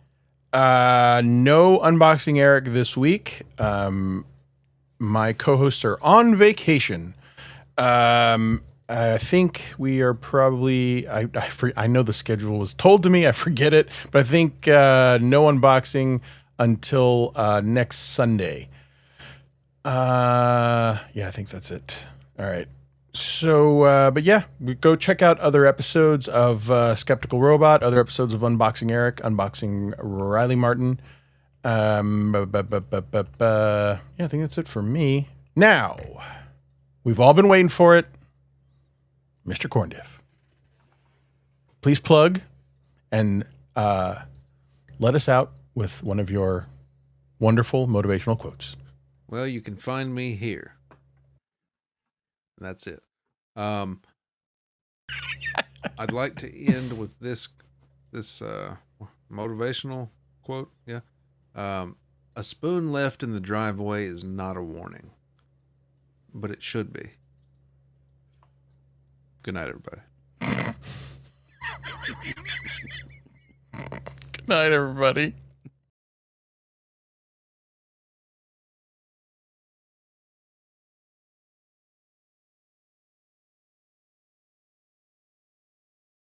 no Unboxing Eric this week. My co-hosts are on vacation. I think we are probably, I know the schedule was told to me, I forget it, but I think no unboxing until next Sunday. I think that's it. All right. So, but yeah, go check out other episodes of Skeptical Robot, other episodes of Unboxing Eric, Unboxing Riley Martin. I think that's it for me. Now, we've all been waiting for it. Mr. Corndiff, please plug and let us out with one of your wonderful motivational quotes. Well, you can find me here. That's it. I'd like to end with this motivational quote. Yeah. A spoon left in the driveway is not a warning, but it should be. Good night, everybody. Good night, everybody.